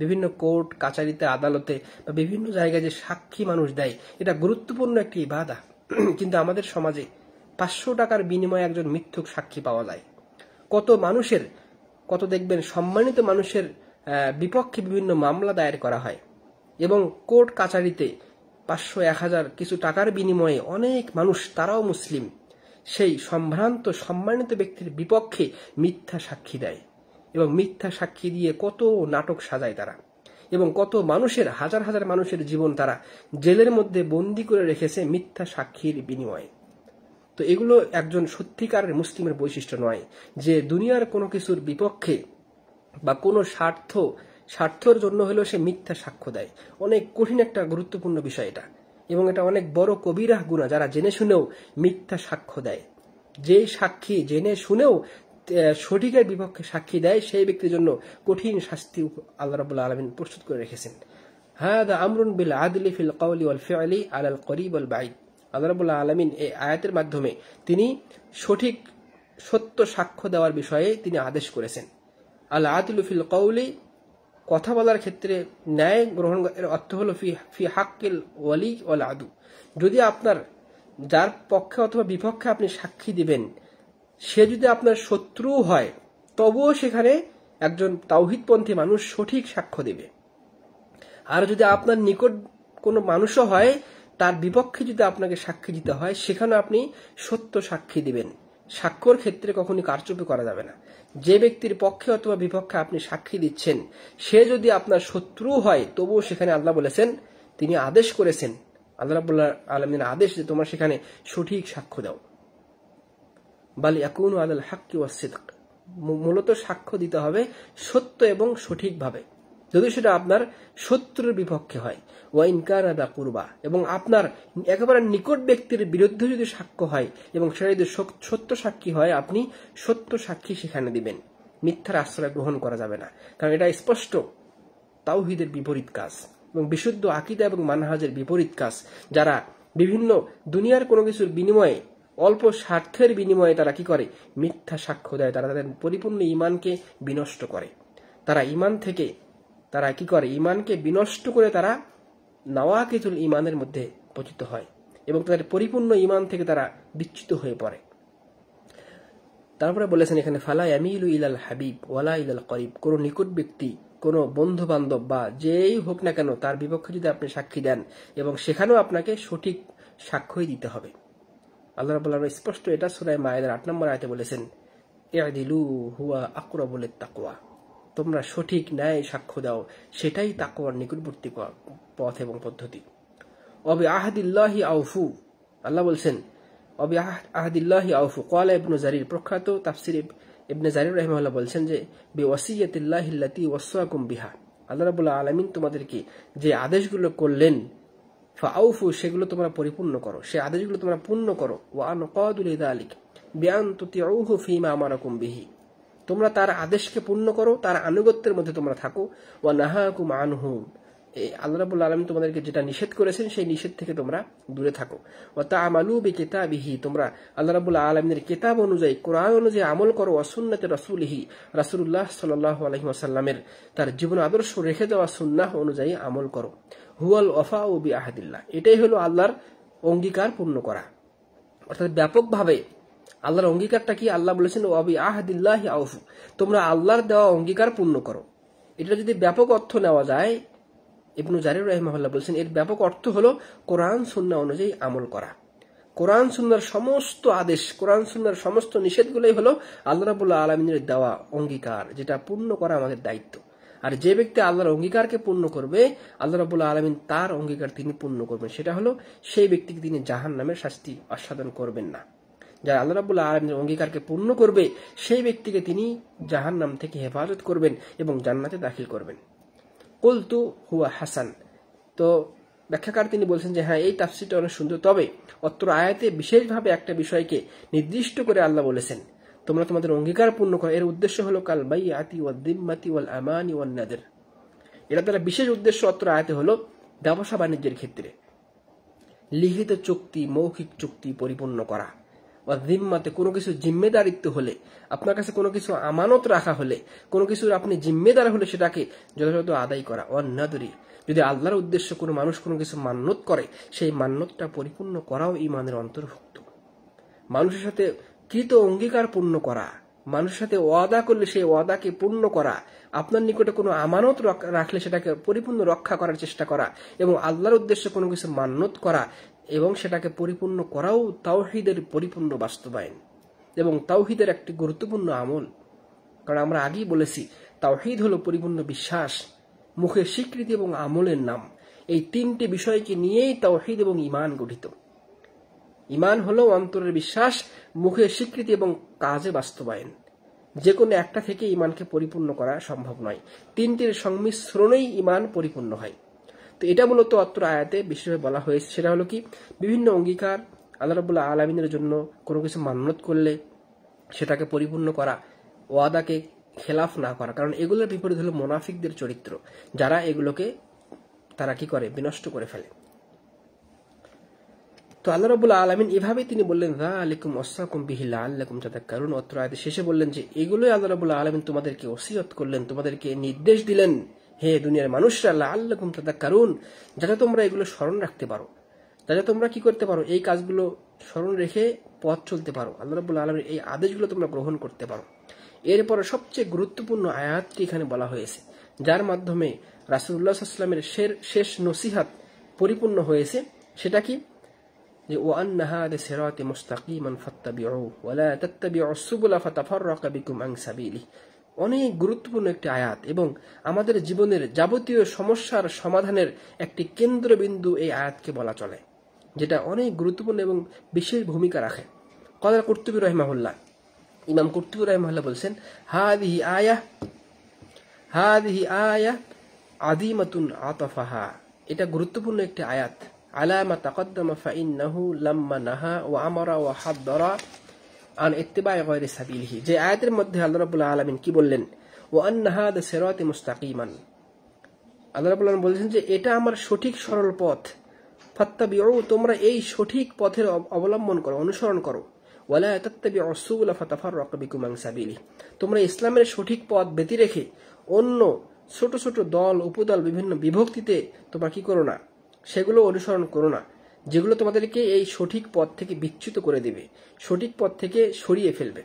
বিভিন্ন কোর্ট কাচারিতে, আদালতে বা বিভিন্ন জায়গায় যে সাক্ষী মানুষ দেয়, এটা গুরুত্বপূর্ণ একটি ইবাদা। কিন্তু আমাদের সমাজে 500 টাকার বিনিময়ে একজন মিথ্যুক সাক্ষী পাওয়া যায়। কত দেখবেন সম্মানিত মানুষের বিপক্ষে বিভিন্ন মামলা দায়ের করা হয়, এবং কোর্ট কাচারিতে 500, 1000 কিছু টাকার বিনিময়ে অনেক মানুষ, তারাও মুসলিম, সেই সম্ভ্রান্ত সম্মানিত ব্যক্তির বিপক্ষে মিথ্যা সাক্ষী দেয়, এবং মিথ্যা সাক্ষী দিয়ে কত নাটক সাজায় তারা, এবং কত মানুষের, হাজার হাজার মানুষের জীবন তারা জেলের মধ্যে বন্দী করে রেখেছে মিথ্যা সাক্ষীর বিনিময়ে। তো এগুলো একজন সত্যিকারের মুসলিমের বৈশিষ্ট্য নয়, যে দুনিয়ার কোনো কিছুর বিপক্ষে বা কোনো স্বার্থর জন্য হলেও সে মিথ্যা সাক্ষ্য দেয়। অনেক কঠিন একটা গুরুত্বপূর্ণ বিষয় এটা, এবং এটা অনেক বড় কবিরা গুনাহ যারা জেনে শুনেও মিথ্যা সাক্ষ্য দেয়। যেই সাক্ষী জেনে শুনেও সঠিকের বিপক্ষে সাক্ষী দেয়, সেই ব্যক্তির জন্য কঠিন শাস্তি আল্লাহ রাব্বুল আলামিন প্রস্তুত করে রেখেছেন। হাদা আমরুন বিল আদলি ফিল কওলি ওয়াল ফি'লি আলাল করিব ওয়াল বাঈদ। আল্লাহ রাব্বুল আলামিন এই আয়াতের মাধ্যমে তিনি সত্য সাক্ষ্য দেওয়ার বিষয়ে তিনি আদেশ করেছেন। আল আদলু ফিল কওলি, কথা বলার ক্ষেত্রে ন্যায় গ্রহণ, এর অর্থ হলো ফি হাক্কিল ওয়ালি ওয়াল আদু। যদি আপনার যার পক্ষে অথবা বিপক্ষে আপনি সাক্ষী দিবেন, সে যদি আপনার শত্রু হয়, তবুও সেখানে একজন তাওহীদপন্থী মানুষ সঠিক সাক্ষ্য দেবে। আর যদি আপনার নিকট কোনো মানুষও হয়, তার বিপক্ষে যদি আপনাকে সাক্ষী দিতে হয়, সেখানে আপনি সত্য সাক্ষী দিবেন। সাক্ষ্যর ক্ষেত্রে কখনই কারচুপি করা যাবে না। যে ব্যক্তির পক্ষে অথবা বিপক্ষে আপনি সাক্ষী দিচ্ছেন, সে যদি আপনার শত্রু হয়, তবুও সেখানে আল্লাহ বলেছেন, তিনি আদেশ করেছেন, আল্লাহ রাব্বুল আলামিনের আদেশ, যে তোমরা সেখানে সঠিক সাক্ষ্য দাও। বাল ইয়াকুনু আলাল হাক্কি ওয়াস সিদক, মূলত সাক্ষ্য দিতে হবে সত্য এবং সঠিকভাবে, যদি সেটা আপনার শত্রুর বিপক্ষে হয়। ওয়া ইন কানা দা কুরবা, এবং আপনার একেবারে নিকট ব্যক্তির বিরুদ্ধে যদি সাক্ষ্য হয় এবং সেটা যদি সত্য সাক্ষী হয়, আপনি সত্য সাক্ষী সেখানে দিবেন। মিথ্যার আশ্রয় গ্রহণ করা যাবে না, কারণ এটা স্পষ্ট তাওহীদের বিপরীত কাজ এবং বিশুদ্ধ আকীদা এবং মানহাজের বিপরীত কাজ। যারা বিভিন্ন দুনিয়ার কোনো কিছুর বিনিময়ে, অল্প স্বার্থের বিনিময়ে তারা কি করে, মিথ্যা সাক্ষ্য দেয়, তারা তাদের পরিপূর্ণ ঈমানকে বিনষ্ট করে। তারা কি করে, ঈমানকে বিনষ্ট করে তারা নাওয়াকিতুল ঈমানের মধ্যে পতিত হয়, এবং তাদের পরিপূর্ণ ঈমান থেকে তারা বিচ্যুত হয়ে পড়ে। তারপরে বলেছেন এখানে, ফালা ইয়ামিলু ইলাল হাবিব ওয়ালা ইলাল করিব, কোন নিকট ব্যক্তি, কোন বন্ধু বান্ধব বা যেই হোক না কেন, তার বিপক্ষে যদি আপনি সাক্ষী দেন, এবং সেখানেও আপনাকে সঠিক সাক্ষ্যই দিতে হবে। আল্লাহ রাব্বুল আলামিন স্পষ্ট এটা সূরা মায়েদার 8 নম্বর আয়াতে বলেছেন, ইআদিলু হুয়া আকরাবু লিত-তাকওয়া, তোমরা সঠিক ন্যায় সাক্ষ্য দাও, সেটাই তাকওয়ার নিকটবর্তী পথ এবং পদ্ধতি। ওয়াবি আহদিল্লাহি আউফু, আল্লাহ বলছেন ওয়াবি আহদিল্লাহি আউফু। ক্বালা ইবনে জারির, প্রখ্যাত তাফসীর ইবনে জারির রাহিমাহুল্লাহ বলছেন যে, বিওয়াসিয়াতিল্লাহি আল্লাতী ওয়াসাকুম বিহা, আল্লাহ রাব্বুল আলামিন তোমাদেরকে যে আদেশগুলো করলেন, ফাআউফু, সেগুলো তোমরা পরিপূর্ণ করো, সে আদেশগুলো তোমরা পূর্ণ করো। ওয়া আনকাদু লিযালিক বিআন তুতিউহু ফীমা আমারাকুম বিহি, তোমরা তার আদেশকে পূর্ণ করো, তার আনুগত্যের মধ্যে তোমরা থাকো। ওয়া নাহাকুম আনহু, আল্লাহ রাব্বুল আলামিন তোমাদেরকে যেটা নিষেধ করেছেন, সেই নিষেধ থেকে তোমরা দূরে থাকো। ওয়া তা'মালু বিকিতাবিহি, তোমরা আল্লাহ রাব্বুল আলামিনের কিতাব অনুযায়ী, কোরআন অনুযায়ী আমল করো। ওয়া সুন্নতি রাসূলিহি, রাসূলুল্লাহ সাল্লাল্লাহু আলাইহি ওয়াসাল্লামের তার জীবন আদর্শ রেখে দেওয়া সুন্নাহ অনুযায়ী আমল করো। হুয়াল ওয়াফাউ বিআহদিল্লাহ, এটাই হলো আল্লাহর অঙ্গীকার পূর্ণ করা। অর্থাৎ ব্যাপকভাবে আল্লাহর অঙ্গীকারটা কি, আল্লাহ বলেছেন ওয়াবি আহদিল্লাহি আউফু, তোমরা আল্লাহর দেওয়া অঙ্গীকার পূর্ণ করো। এটা যদি ব্যাপক অর্থ নেওয়া যায়, ইবনে জারির রাহিমাহুল্লাহ বলেছেন, এর ব্যাপক অর্থ হলো কোরআন সুন্নাহ অনুযায়ী আমল করা। কোরআন সুন্নাহর সমস্ত আদেশ, কোরআন সুন্নাহর সমস্ত নিষেধগুলোই হলো আল্লাহ রাব্বুল আলামিনের দেওয়া অঙ্গীকার, যেটা পূর্ণ করা আমাদের দায়িত্ব। আর যে ব্যক্তি আল্লাহর অঙ্গীকারকে পূর্ণ করবে, আল্লাহ রাব্বুল আলামিন তার অঙ্গীকার তিনি পূর্ণ করবেন। সেটা হলো সেই ব্যক্তিকে তিনি জাহান্নামের শাস্তি আস্বাদন করবেন না। যারা আল্লাহ রাব্বুল আলামিনের অঙ্গীকারকে পূর্ণ করবে সেই ব্যক্তিকে তিনি জাহান্নাম থেকে হেফাজত করবেন এবং জান্নাতে দাখিল করবেন। কুলতু হুয়া হাসান। তো ব্যাখ্যাকার তিনি বলছেন যে হ্যাঁ, এই তাফসীরটা অনেক সুন্দর, তবে অত্র আয়াতে বিশেষভাবে একটা বিষয়কে নির্দিষ্ট করে আল্লাহ বলেছেন, তোমরা তোমাদের অঙ্গীকার পূর্ণ করো। এর উদ্দেশ্য হলো কাল বাইআতি ওয়াদ দিম্মাতি ওয়াল আমানি ওয়ান নাদির। এটা দ্বারা বিশেষ উদ্দেশ্য অত্র আয়াতে হলো ব্যবসা বাণিজ্যের ক্ষেত্রে লিখিত চুক্তি, মৌখিক চুক্তি পরিপূর্ণ করা। ওয়াদ দিম্মাতে কোনো কিছু জিম্মেদারিত্ব হলে, আপনার কাছে কোনো কিছু আমানত রাখা হলে, কোনো কিছুর আপনি জিম্মেদার হলে সেটাকে যথাযথ আদায় করা। ওয়ান নাদরি, যদি আল্লাহর উদ্দেশ্য কোনো মানুষ কোনো কিছু মান্যত করে সেই মান্যতটা পরিপূর্ণ করাও ঈমানের অন্তর্ভুক্ত। মানুষের সাথে কৃত অঙ্গীকার পূর্ণ করা, মানুষের সাথে ওয়াদা করলে সেই ওয়াদাকে পূর্ণ করা, আপনার নিকটে কোনো আমানত রাখলে সেটাকে পরিপূর্ণ রক্ষা করার চেষ্টা করা, এবং আল্লাহর উদ্দেশ্যে কোনো কিছু মান্যত করা এবং সেটাকে পরিপূর্ণ করাও তাওহীদের পরিপূর্ণ বাস্তবায়ন এবং তাওহীদের একটি গুরুত্বপূর্ণ আমল। কারণ আমরা আগেই বলেছি, তাওহীদ হলো পরিপূর্ণ বিশ্বাস, মুখের স্বীকৃতি এবং আমলের নাম। এই তিনটি বিষয়কে নিয়েই তাওহীদ এবং ঈমান গঠিত। ঈমান হলো অন্তরের বিশ্বাস, মুখের স্বীকৃতি এবং কাজে বাস্তবায়ন। যে কোনো একটা থেকে ঈমানকে পরিপূর্ণ করা সম্ভব নয়, তিনটির সংমিশ্রণেই ঈমান পরিপূর্ণ হয়। তো এটা মূলত অত্র আয়াতে বিশেষভাবে বলা হয়েছে। সেটা হলো কি, বিভিন্ন অঙ্গীকার, আল্লাহ রাব্বুল আলামিনের জন্য কোনো কিছু মান্যত করলে সেটাকে পরিপূর্ণ করা, ওয়াদাকে খেলাফ না করা। কারণ এগুলোর বিপরীত হলো মুনাফিকদের চরিত্র, যারা এগুলোকে তারা কি করে, বিনষ্ট করে ফেলে। তো আল্লাহ রাব্বুল আলামিন এভাবেই তিনি বললেন, যালিকুম ওয়াসাকুম বিহি লাআল্লাকুম তাযাক্কারুন। অত্র আয়াতে শেষে বললেন যে এগুলোই আল্লাহ রাব্বুল আলামিন তোমাদেরকে ওসিয়ত করলেন, তোমাদেরকে নির্দেশ দিলেন, হে দুনিয়ার মানুষরা, লাআল্লাকুম তাযাক্কারুন, যাতে তোমরা এগুলো স্মরণ রাখতে পারো, যাতে তোমরা কি করতে পারো, এই কাজগুলো স্মরণ রেখে পথ চলতে পারো, আল্লাহ রাব্বুল আলামিনের এই আদেশগুলো তোমরা গ্রহণ করতে পারো। এরপরে সবচেয়ে গুরুত্বপূর্ণ আয়াতটি এখানে বলা হয়েছে, যার মাধ্যমে রাসূলুল্লাহ সাল্লাল্লাহু আলাইহি ওয়াসাল্লামের শেষ নসিহত পরিপূর্ণ হয়েছে। সেটা কি, যে ওয়ান্না হাযা সিরাতি মুস্তাকিমান ফাত্তাবিউহু ওয়া লা তাত্তাবিউস সুবুলা ফাতাফাররাকা বিকুম আন সাবিলিহি। অনেক গুরুত্বপূর্ণ একটি আয়াত এবং আমাদের জীবনের যাবতীয় সমস্যার সমাধানের একটি কেন্দ্রবিন্দু এই আয়াতকে বলা চলে, যেটা অনেক গুরুত্বপূর্ণ এবং বিশেষ ভূমিকা রাখে। ক্বালা কুরতুবী রাহিমাহুল্লাহ, ইমাম কুরতুবী রাহিমাহুল্লাহ বলছেন, হাযিহি আয়াহ আযীমাতুন আতাফাহা। এটা গুরুত্বপূর্ণ একটি আয়াত। আলা মা তাকদ্দামা ফাইন্নাহু লাম্মা নাহা ওয়া আমারা ওয়া হাদ্দারা আন ইত্তিবাই গায়রি সাবিলিহি। যে আয়াতের মধ্যে আল্লাহ রাব্বুল আলামিন কি বললেন, ওয়া আন্না হাযা সিরাতি মুস্তাকিমান। আল্লাহ রাব্বুল আলামিন বলেছেন যে এটা আমার সঠিক সরল পথ, ফাত্তাবিউ, তোমরা এই সঠিক পথের অবলম্বন করো, অনুসরণ করো। ওয়া লা তাত্তাবিউস সুবুলা ফাতাফাররাকা বিকুম আন সাবিলিহি, তোমরা ইসলামের সঠিক পথ ব্যতি রেখে অন্য ছোট ছোট দল, উপদল, বিভিন্ন বিভক্তিতে তোমরা কি করো না, সেগুলো অনুসরণ করো না, যেগুলো তোমাদেরকে এই সঠিক পথ থেকে বিচ্যুত করে দেবে, সঠিক পথ থেকে সরিয়ে ফেলবে।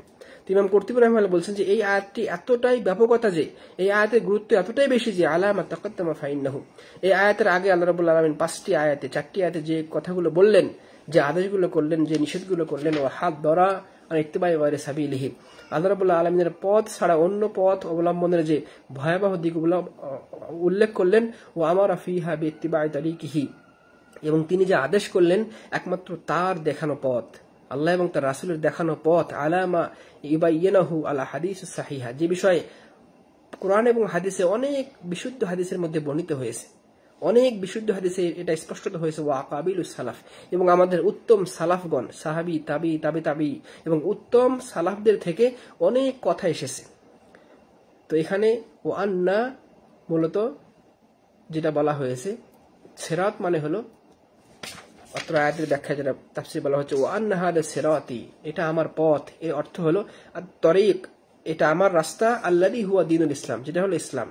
ইমাম কুরতুবী রাহিমাহুল্লাহ বলছেন যে এই আয়াতটি এতটাই ব্যাপকতা, যে এই আয়াতের গুরুত্ব এতটাই বেশি যে আলা মা তাকাদ্দামা ফাইন্নাহু, এই আয়াতের আগে আল্লাহ রাব্বুল আলামিন 5টি আয়াতে, 4টি আয়াতে যে কথাগুলো বললেন, যে আদেশগুলো করলেন, যে নিষেধগুলো করলেন, ও হাত ধরা আর ইত্তিবাই গায়রি সাবিলিহি, আল্লাহ রাব্বুল আলামিনের পথ ছাড়া অন্য পথ অবলম্বনের যে ভয়াবহ দিকগুলো উল্লেখ করলেন, ও আমারা ফিহা বিইত্তিবাই তারিকিহি, এবং তিনি যে আদেশ করলেন একমাত্র তার দেখানো পথ, আল্লাহ এবং তার রাসূলের দেখানো পথ, আলামা ইউবাইয়িনাহু আলা হাদিস সাহিহা, যে বিষয়ে কোরআন এবং হাদিসে অনেক বিশুদ্ধ হাদিসের মধ্যে বর্ণিত হয়েছে, অনেক বিশুদ্ধ হাদিসে এটা স্পষ্টত হয়েছে, ওয়া আকাবিলুস সালাফ, এবং আমাদের উত্তম সালাফগণ, সাহাবী, তাবি, তাবি তাবি এবং উত্তম সালাফদের থেকে অনেক কথা এসেছে। তো এখানে ও আন্না মূলত যেটা বলা হয়েছে, সিরাত মানে হলো, অত্র আয়াতের ব্যাখ্যা যেটা তাফসীর বলা হচ্ছে, ও আন্না হাযা সিরাতি, এটা আমার পথ, এর অর্থ হলো আত-তরিক, এটা আমার রাস্তা, আল্লাযী হুয়া দীনুল ইসলাম, যেটা হলো ইসলাম।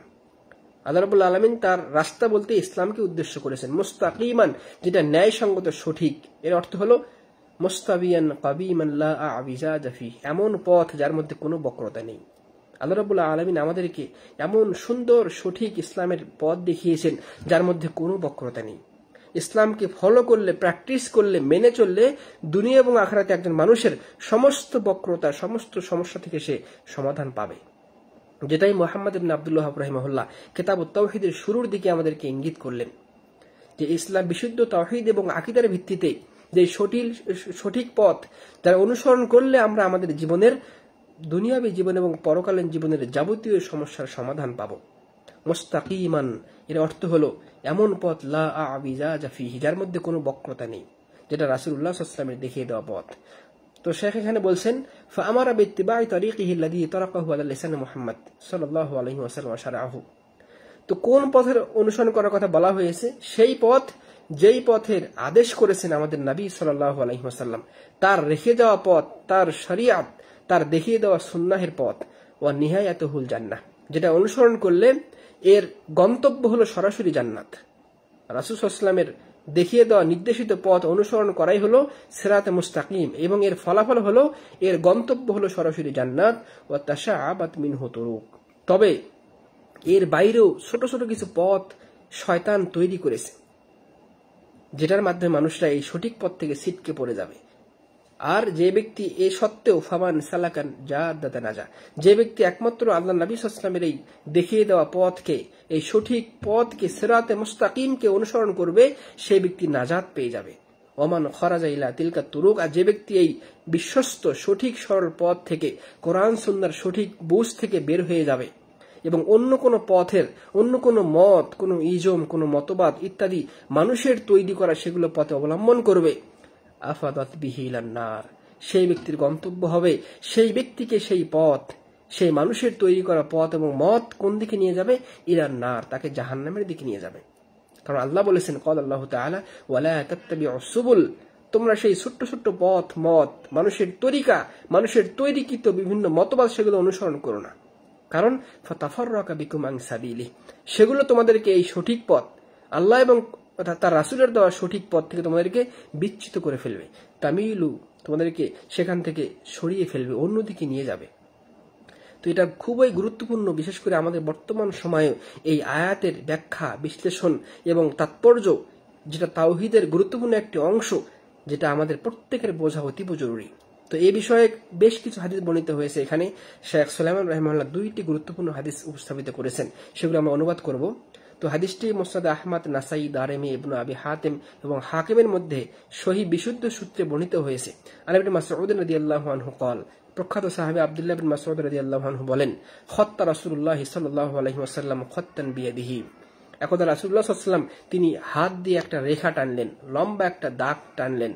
আল্লাহ রাব্বুল আলামিন তার রাস্তা বলতে ইসলামকে উদ্দেশ্য করেছেন। মুস্তাকিমান, যেটা ন্যায়সঙ্গত, সঠিক, এর অর্থ হলো মুস্তাবিয়ান কাবিমান লা আ'বিজাজা ফি, এমন পথ যার মধ্যে কোনো বক্রতা নেই। আল্লাহ রাব্বুল আলামিন আমাদেরকে এমন সুন্দর সঠিক ইসলামের পথ দেখিয়েছেন যার মধ্যে কোনো বক্রতা নেই। ইসলামকে ফলো করলে, প্র্যাকটিস করলে, মেনে চললে দুনিয়া এবং আখিরাতে একজন মানুষের সমস্ত বক্রতা, সমস্ত সমস্যা থেকে সে সমাধান পাবে। যেটাই মুহাম্মদ ইবনে আব্দুল ওয়াহাব রাহিমাহুল্লাহ কিতাবুত তাওহীদের শুরুর দিকে আমাদেরকে ইঙ্গিত করলেন, যে ইসলাম বিশুদ্ধ তাওহীদ এবং আকীদার ভিত্তিতে যে সঠিক পথ যারা অনুসরণ করলে আমরা আমাদের জীবনের দুনিয়াবী জীবন এবং পরকালীন জীবনের যাবতীয় সমস্যার সমাধান পাব। মুস্তাকিমান এর অর্থ হলো এমন পথ লা আ'বিজাজা ফিহি, যার মধ্যে কোনো বক্রতা নেই, যেটা রাসূলুল্লাহ সাল্লাল্লাহু আলাইহি ওয়াসাল্লামের দেখিয়ে দেওয়া পথ। তো শেখ এখানে বলছেন ফাআমারা বিত্তিবাই তারিকিহি আল্লাযী তারাকাহু আলা লিসান মুহাম্মদ সাল্লাল্লাহু আলাইহি ওয়াসাল্লাম ওয়া শারআহু। তো কোন পথের অনুসরণ করার কথা বলা হয়েছে? সেই পথ যেই পথের আদেশ করেছেন আমাদের নবী সাল্লাল্লাহু আলাইহি ওয়াসাল্লাম, তার রেখে যাওয়া পথ, তার শরিয়াত, তার দেখিয়ে দেওয়া সুন্নাহের পথ। ওয়া নিহায়াতুহুল জান্নাহ, যেটা অনুসরণ করলে এর গন্তব্য হলো সরাসরি জান্নাত। রাসূল সাল্লাল্লাহু আলাইহি ওয়াসাল্লামের দেখিয়ে দেওয়া নির্দেশিত পথ অনুসরণ করাই হলো সিরাতে মুস্তাকিম, এবং এর ফলাফল হলো এর গন্তব্য হলো সরাসরি জান্নাত। ওয়া তাশাআবাত মিনহু তুরুক, তবে এর বাইরেও ছোট ছোট কিছু পথ শয়তান তৈরি করেছে, যেটার মাধ্যমে মানুষরা এই সঠিক পথ থেকে ছিটকে পড়ে যাবে। আর যে ব্যক্তি এ সত্ত্বেও ফামান সালাকান জাদ্দাতান নাজা, যে ব্যক্তি একমাত্র আল্লাহ নবী সাল্লাল্লাহু আলাইহি ওয়াসাল্লামের এই দেখিয়ে দেওয়া পথকে, এই সঠিক পথকে, সিরাতে মুস্তাকিমকে অনুসরণ করবে, সেই ব্যক্তি নাজাত পেয়ে যাবে। ওমান খরাজা ইলা তিলকা তুরুক, আর যে ব্যক্তি এই বিশ্বস্ত সঠিক সরল পথ থেকে, কোরআন সুন্নাহর সঠিক বুঝ থেকে বের হয়ে যাবে এবং অন্য কোনো পথের, অন্য কোনো মত, কোনো ইজম, কোনো মতবাদ ইত্যাদি মানুষের তৈরি করা সেগুলো পথে অবলম্বন করবে, আফাদাত বিহি ইলান নার, সেই ব্যক্তির গন্তব্য হবে, সেই ব্যক্তিকে সেই পথ, সেই মানুষের তৈরি করা পথ এবং মত কোন দিকে নিয়ে যাবে? ইলান নার, তাকে জাহান্নামের দিকে নিয়ে যাবে। কারণ আল্লাহ বলেছেন, ক্বাল আল্লাহু তাআলা ওয়ালা তাত্তাবিউস সুবুল, তোমরা সেই ছোট্ট ছোট্ট পথ, মত, মানুষের তরিকা, মানুষের তৈরিকৃত বিভিন্ন মতবাদ সেগুলো অনুসরণ করো না। কারণ ফাতাফাররাকা বিকুম আন সাবিলি, সেগুলো তোমাদেরকে এই সঠিক পথ, আল্লাহ এবং তার রাসূলের দেওয়া সঠিক পথ থেকে তোমাদেরকে বিচ্যুত করে ফেলবে। তামিলু, তোমাদেরকে সেখান থেকে সরিয়ে ফেলবে, অন্যদিকে নিয়ে যাবে। তো এটা খুবই গুরুত্বপূর্ণ, বিশেষ করে আমাদের বর্তমান সময়ে এই আয়াতের ব্যাখ্যা, বিশ্লেষণ এবং তাৎপর্য, যেটা তাওহীদের গুরুত্বপূর্ণ একটি অংশ, যেটা আমাদের প্রত্যেকের বোঝা অতীব জরুরি। তো এই বিষয়ে বেশ কিছু হাদিস বর্ণিত হয়েছে। এখানে শেখ সুলাইমান রাহিমাহুল্লাহ দুইটি গুরুত্বপূর্ণ হাদিস উপস্থাপিত করেছেন, সেগুলো আমরা অনুবাদ করব। তো হাদিসটি মুসনাদ আহমদ, নাসাই, দারেমি, ইবনু আবি হাতিম এবং হাকিমের মধ্যে সহিহ বিশুদ্ধ সূত্রে বর্ণিত হয়েছে। আন ইবনে মাসউদ রাদিয়াল্লাহু আনহু قال, প্রখ্যাত সাহাবী আব্দুল্লাহ বিন মাসউদ রাদিয়াল্লাহু আনহু বলেন, খত্তা রাসূলুল্লাহ সাল্লাল্লাহু আলাইহি ওয়াসাল্লাম খত্তান বিয়াদিহি, একদা রাসূলুল্লাহ সাল্লাল্লাহু আলাইহি ওয়াসাল্লাম তিনি হাত দিয়ে একটা রেখা টানলেন, লম্বা একটা দাগ টানলেন।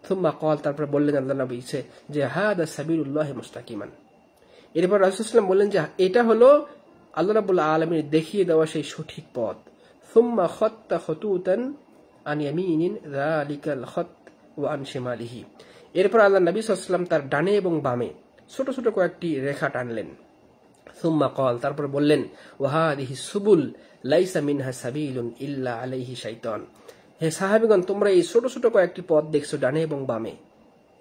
সুম্মা قال, তারপর বললেন আল্লাহ নবী যে হাদা সাবিলুল্লাহ মুস্তাকিমান। এরপর রাসূল সাল্লাল্লাহু আলাইহি ওয়াসাল্লাম বললেন যে এটা হলো আল্লাহ রাব্বুল আলামিনের দেখিয়ে দেওয়া সেই সঠিক পথ। সুম্মা খাত্তা খুতুতান আন ইয়ামিনিন যালিকাল খাত ওয়া আন শিমালিহি, এরপর আল্লাহ নবী সাল্লাল্লাহু আলাইহি ওয়াসাল্লাম তার ডানে এবং বামে ছোট ছোট কয়েকটি রেখা টানলেন। সুম্মা قال, তারপর বললেন ওয়া হাদিহি সুবুল লাইসা মিনহা সাবিলুন ইল্লা আলাইহি শাইতান, হে সাহাবীগণ, তোমরা এই ছোট ছোট কয়েকটি পথ দেখছো ডানে এবং বামে,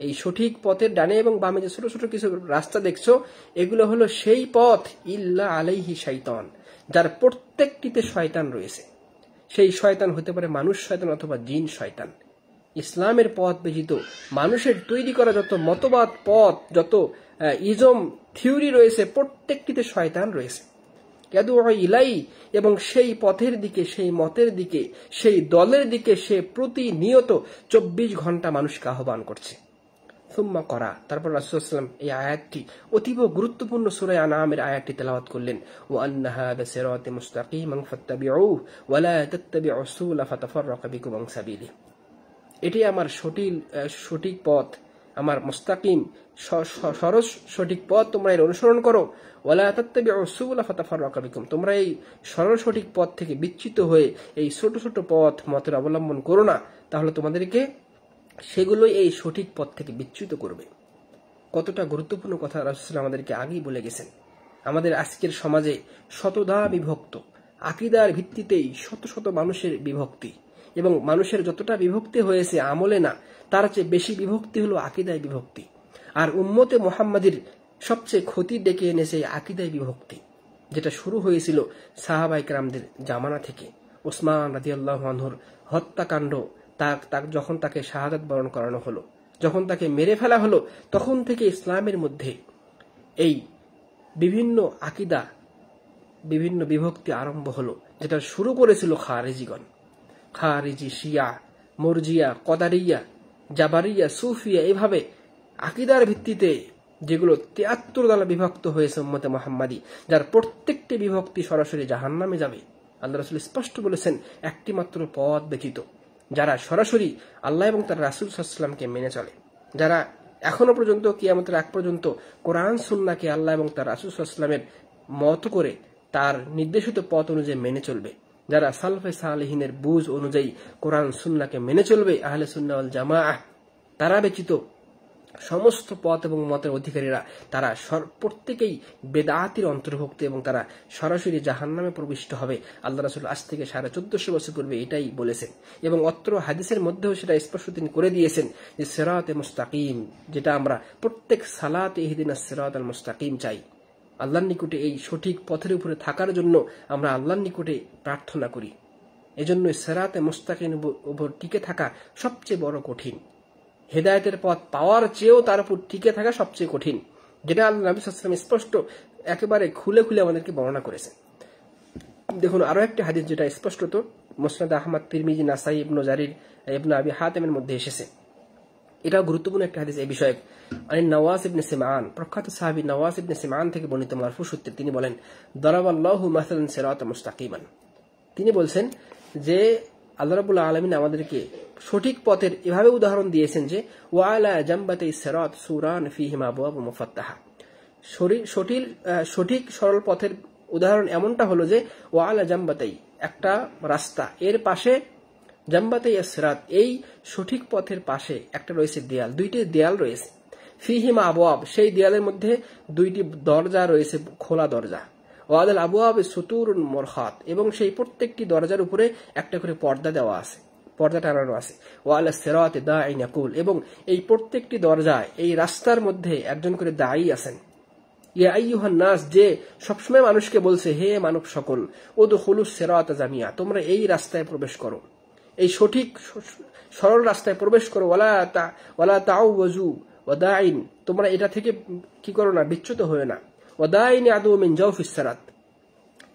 এই সঠিক পথের ডানে এবং বামে যে ছোট ছোট কিছু রাস্তা দেখছো, এগুলো হলো সেই পথ ইল্লা আলাইহি শাইতান, যার প্রত্যেকটিতে শয়তান রয়েছে। সেই শয়তান হতে পারে মানুষ শয়তান অথবা জিন শয়তান। ইসলামের পথ ব্যতীত মানুষের তৈরি করা যত মতবাদ, পথ, যত ইজম, থিওরি রয়েছে, প্রত্যেকটিতে শয়তান রয়েছে। ইয়াদউ ইলাই, এবং সেই পথের দিকে, সেই মতের দিকে, সেই দলের দিকে সে প্রতিনিয়ত 24 ঘন্টা মানুষকে আহ্বান করছে। সুম্মা করা, তারপর রাসূল সাল্লাল্লাহু আলাইহি ওয়াসাল্লাম এই আয়াতটি, অতীব গুরুত্বপূর্ণ সূরা আনআমের আয়াতটি তেলাওয়াত করলেন, ওয়া আন্না হাযা সিরাতি মুস্তাকিমান ফাত্তাবিউহু ওয়া লা তাত্তাবিউস সুবুলা ফাতাফাররাকা বিকুম আন সাবিলি, এটি আমার সঠিক পথ, আমার মুস্তাকিম সরস সঠিক পথ, তোমরা এর অনুসরণ করো। ওয়ালা তাত্তাবিউস সুবুলা ফাতাফাররাকা বিকুম, তোমরা এই সরল সঠিক পথ থেকে বিচ্যুত হয়ে এই ছোট ছোট পথ, মতের অবলম্বন করো না, তাহলে তোমাদেরকে সেগুলোই এই সঠিক পথ থেকে বিচ্যুত করবে। কতটা গুরুত্বপূর্ণ কথা রাসূল আমাদেরকে আগেই বলে গেছেন। আমাদের আজকের সমাজে শতধা বিভক্ত, আকীদার ভিত্তিতেই শত শত মানুষের বিভক্তি, এবং মানুষের যতটা বিভক্তি হয়েছে আমলে না, তার চেয়ে বেশি বিভক্তি হলো আকীদায় বিভক্তি। আর উম্মতে মুহাম্মাদির সবচেয়ে ক্ষতি ডেকে এনেছে আকীদায় বিভক্তি, যেটা শুরু হয়েছিল সাহাবায়ে কেরামদের জামানা থেকে। ওসমান রাদিয়াল্লাহু আনহুর হত্যাকাণ্ড, যখন তাকে শাহাদাত বরণ করানো হলো, যখন তাকে মেরে ফেলা হলো, তখন থেকে ইসলামের মধ্যে এই বিভিন্ন আকিদা, বিভিন্ন বিভক্তি আরম্ভ হলো, যেটা শুরু করেছিল খারিজিগণ। খারিজি, শিয়া, মুরজিয়া, কদারিয়া, জাবারিয়া, সুফিয়া, এভাবে আকিদার ভিত্তিতে যেগুলো ৭৩ দলে বিভক্ত হয়েছে উম্মতে মুহাম্মাদি, যার প্রত্যেকটি বিভক্তি সরাসরি জাহান্নামে যাবে। আল্লাহ রাসূল স্পষ্ট বলেছেন, একটি মাত্র পথ ব্যতীত, যারা সরাসরি আল্লাহ এবং তার রাসূল সাল্লাল্লাহু আলাইহি ওয়াসাল্লামকে মেনে চলে, যারা এখনো পর্যন্ত কিয়ামতের আগ পর্যন্ত কোরআন সুন্নাহকে আল্লাহ এবং তার রাসূল সাল্লাল্লাহু আলাইহি ওয়াসাল্লামের মত করে তার নির্দেশিত পথ অনুযায়ী মেনে চলবে, যারা সালফে সালেহিনের বুঝ অনুযায়ী কোরআন সুন্নাহকে মেনে চলবে, আহলে সুন্নাহ ওয়াল জামাআহ, তারা ব্যতীত সমস্ত পথ এবং মতের অধিকারীরা তারা প্রত্যেকেই বেদাতির অন্তর্ভুক্ত এবং তারা সরাসরি জাহান্নামে প্রবিষ্ট হবে। আল্লাহ রাসূল আজ থেকে 1450 বছর পূর্বে এটাই বলেছেন এবং অত্র হাদিসের মধ্যেও সেটা স্পষ্ট তিনি করে দিয়েছেন যে সিরাতে মুস্তাকিম, যেটা আমরা প্রত্যেক সালাতে ইহদিনাস সিরাতাল মুস্তাকিম চাই। আল্লাহর নিকটে এই সঠিক পথের উপরে থাকার জন্য আমরা আল্লাহর নিকটে প্রার্থনা করি। এজন্য সিরাতে মুস্তাকিম উপর টিকে থাকা সবচেয়ে বড় কঠিন। হেদায়েতের পথ পাওয়ার চেয়েও তার উপর টিকে থাকা সবচেয়ে কঠিন, যেটা আল্লাহ নবী সাল্লাল্লাহু আলাইহি ওয়াসাল্লাম স্পষ্ট একেবারে খুলে খুলে আমাদেরকে বর্ণনা করেছেন। দেখুন আরো একটি হাদিস যেটা স্পষ্টত মুসনাদ আহমদ, তিরমিজি, নাসাই, ইবনে জারির, ইবনে আবি হাতিমের মধ্যে এসেছে। এটাও গুরুত্বপূর্ণ একটা হাদিস এই বিষয়ে। আনি নওয়াস ইবনে সিমআন, প্রখ্যাত সাহাবী নওয়াস ইবনে সিমআন থেকে বর্ণিত মারফু সূত্রে তিনি বলেন, দারাবাল্লাহু মাসালান সিরাতাম মুস্তাকিমান। তিনি বলছেন যে আল্লাহ রাব্বুল আলামিন আমাদেরকে সঠিক পথের এভাবে উদাহরণ দিয়েছেন যে ওয়ালা জামবাতাই সিরাত সুরান ফিহিমা আবওয়াবু মুফাত্তাহা। সঠিক সরল পথের উদাহরণ এমনটা হলো যে ওয়ালা জামবাতাই, একটা রাস্তা, এর পাশে জামবাতাই সিরাত, এই সঠিক পথের পাশে একটা রয়েছে দেয়াল, দুইটি দেয়াল রয়েছে। ফিহিমা আবওয়াব, সেই দেয়ালের মধ্যে দুইটি দরজা রয়েছে, খোলা দরজা। ওয়াদাল আবওয়াব সুতুরুন মুরখাত, এবং সেই প্রত্যেকটি দরজার উপরে একটা করে পর্দা দেওয়া আছে, পর্দা টানানো আছে। ওয়ালা সিরাতে দাঈন ইয়াকুল, এবং এই প্রত্যেকটি দরজায়, এই রাস্তার মধ্যে একজন করে দাঈ আছেন। ইয়া আইয়ুহান নাস, যে সবসময় মানুষকে বলছে, হে মানব সকল, উদখুলুস সিরাতা জামিয়া, তোমরা এই রাস্তায় প্রবেশ করো, এই সঠিক সরল রাস্তায় প্রবেশ করো। ওয়ালা তাউযু ওয়াদাইন, তোমরা এটা থেকে কি করো না, বিচ্যুত হয়ে না। ওয়াদাইন আদু মিন জাওফিস সিরাত,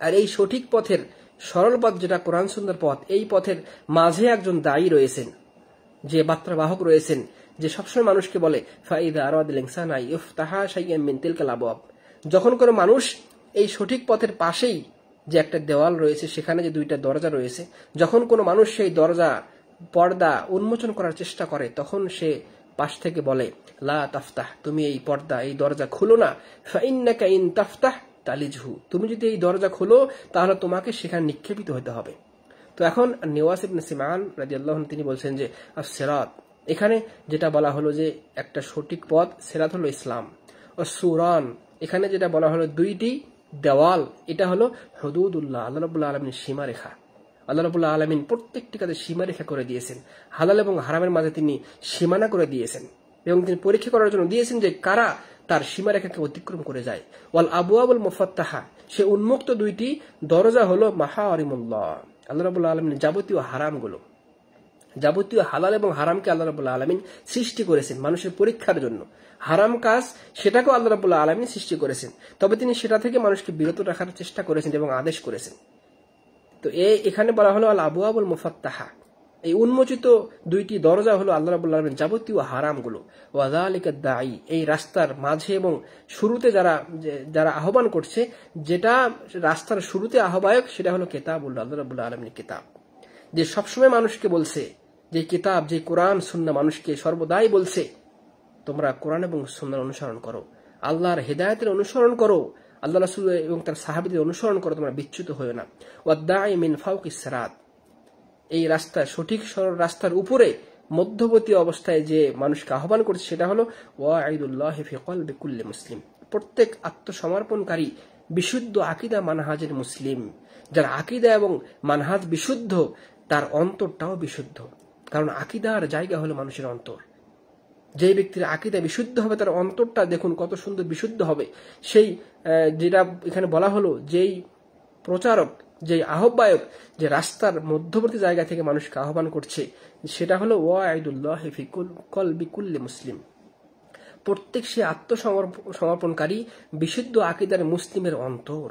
আর এই সঠিক পথের সরল পথ যেটা কোরআন সুন্নাহর পথ, এই পথের মাঝে একজন দায়ী রয়েছেন, যে বার্তাবাহক রয়েছেন, যে সবসময় মানুষকে বলে ফাইদা আরাদাল ইনসানা ইফতাহা শাইয়াম মিন তিলকাল আবওয়াব, যখন কোনো মানুষ এই সঠিক পথের পাশেই যে একটা দেওয়াল রয়েছে, সেখানে যে দুইটা দরজা রয়েছে, যখন কোনো মানুষ সেই দরজা পর্দা উন্মোচন করার চেষ্টা করে, তখন সে পাশ থেকে বলে লা তাফতাহ, তুমি এই পর্দা, এই দরজা খুলো না। ফাইন্নাকা ইন তাফতাহ তালিজহু, তুমি যদি এই দরজা খোলো তাহলে তোমাকে সেখানে নিক্ষেপিত হতে হবে। তো এখন নওয়াস ইবনে সিমআন রাদিয়াল্লাহু আনহু তিনি বলছেন যে আস-সিরাত, এখানে যেটা বলা হলো যে একটা সঠিক পথ, সিরাত হলো ইসলাম। সুরান, এখানে যেটা বলা হলো দুইটি দেওয়াল, এটা হলো হুদুদুল্লাহ, আল্লাহ রাব্বুল আলামিনের সীমারেখা। আল্লাহ রাব্বুল আলামিন প্রত্যেকটি কাজে সীমারেখা করে দিয়েছেন, হালাল এবং হারামের মাঝে তিনি সীমানা করে দিয়েছেন, এবং তিনি পরীক্ষা করার জন্য দিয়েছেন যে কারা তার সীমারেখাকে অতিক্রম করে যায়। ওয়াল আবওয়াবুল মুফাত্তাহা, সে উন্মুক্ত দুইটি দরজা হলো মাহারিমুল্লাহ, আল্লাহ রাব্বুল আলামিনের যাবতীয় হারামগুলো, যাবতীয় হালাল এবং হারামকে আল্লাহ রাব্বুল আলামিন সৃষ্টি করেছেন মানুষের পরীক্ষার জন্য। হারাম কাজ সেটাকেও আল্লাহ রাব্বুল আলামিন সৃষ্টি করেছেন, তবে তিনি সেটা থেকে মানুষকে বিরত রাখার চেষ্টা করেছেন এবং আদেশ করেছেন। তো এখানে বলা হলো আল আবওয়াবুল মুফাত্তাহা, এই উন্মোচিত দুইটি দরজা হলো আল্লাহ রাব্বুল আলামিন যাবতীয় হারামগুলো। ওয়া যালিকা দাঈ, এই রাস্তার মাঝে এবং শুরুতে যারা আহ্বান করছে, যেটা রাস্তার শুরুতে আহ্বায়ক, সেটা হলো কিতাবুল্লাহ, আল্লাহ রাব্বুল আলামিনের কিতাব, যে সবসময় মানুষকে বলছে, যে কিতাব, যে কোরআন সুন্নাহ মানুষকে সর্বদাই বলছে তোমরা কোরআন এবং সুন্নাহর অনুসরণ করো, আল্লাহর হেদায়েতের অনুসরণ করো, আল্লাহ রাসূল এবং তার সাহাবীদের অনুসরণ করো, তোমরা বিচ্যুত হয়ো না। ওয়াদাঈ মিন ফাওকিস সিরাত, এই রাস্তা, সঠিক সরল রাস্তার উপরে মধ্যবর্তী অবস্থায় যে মানুষকে আহ্বান করছে, সেটা হলো ওয়াঈদুল্লাহি ফি কলবি কুল্লি মুসলিম, প্রত্যেক আত্মসমর্পণকারী বিশুদ্ধ আকীদা মানহাজের মুসলিম, যার আকীদা এবং মানহাজ বিশুদ্ধ, তার অন্তরটাও বিশুদ্ধ, কারণ আকীদার জায়গা হলো মানুষের অন্তর। যে ব্যক্তির আকীদা বিশুদ্ধ হবে, তার অন্তরটা দেখুন কত সুন্দর বিশুদ্ধ হবে। সেই যেটা এখানে বলা হলো, যেই প্রচারক, যে আহ্বায়ক, যে রাস্তার মধ্যবর্তী জায়গা থেকে মানুষকে আহ্বান করছে, সেটা হলো ওয়াঈদুল্লাহি ফি কলবি কুল্লি মুসলিম, প্রত্যেক সে আত্মসমর্পণকারী বিশুদ্ধ আকীদার মুসলিমের অন্তর,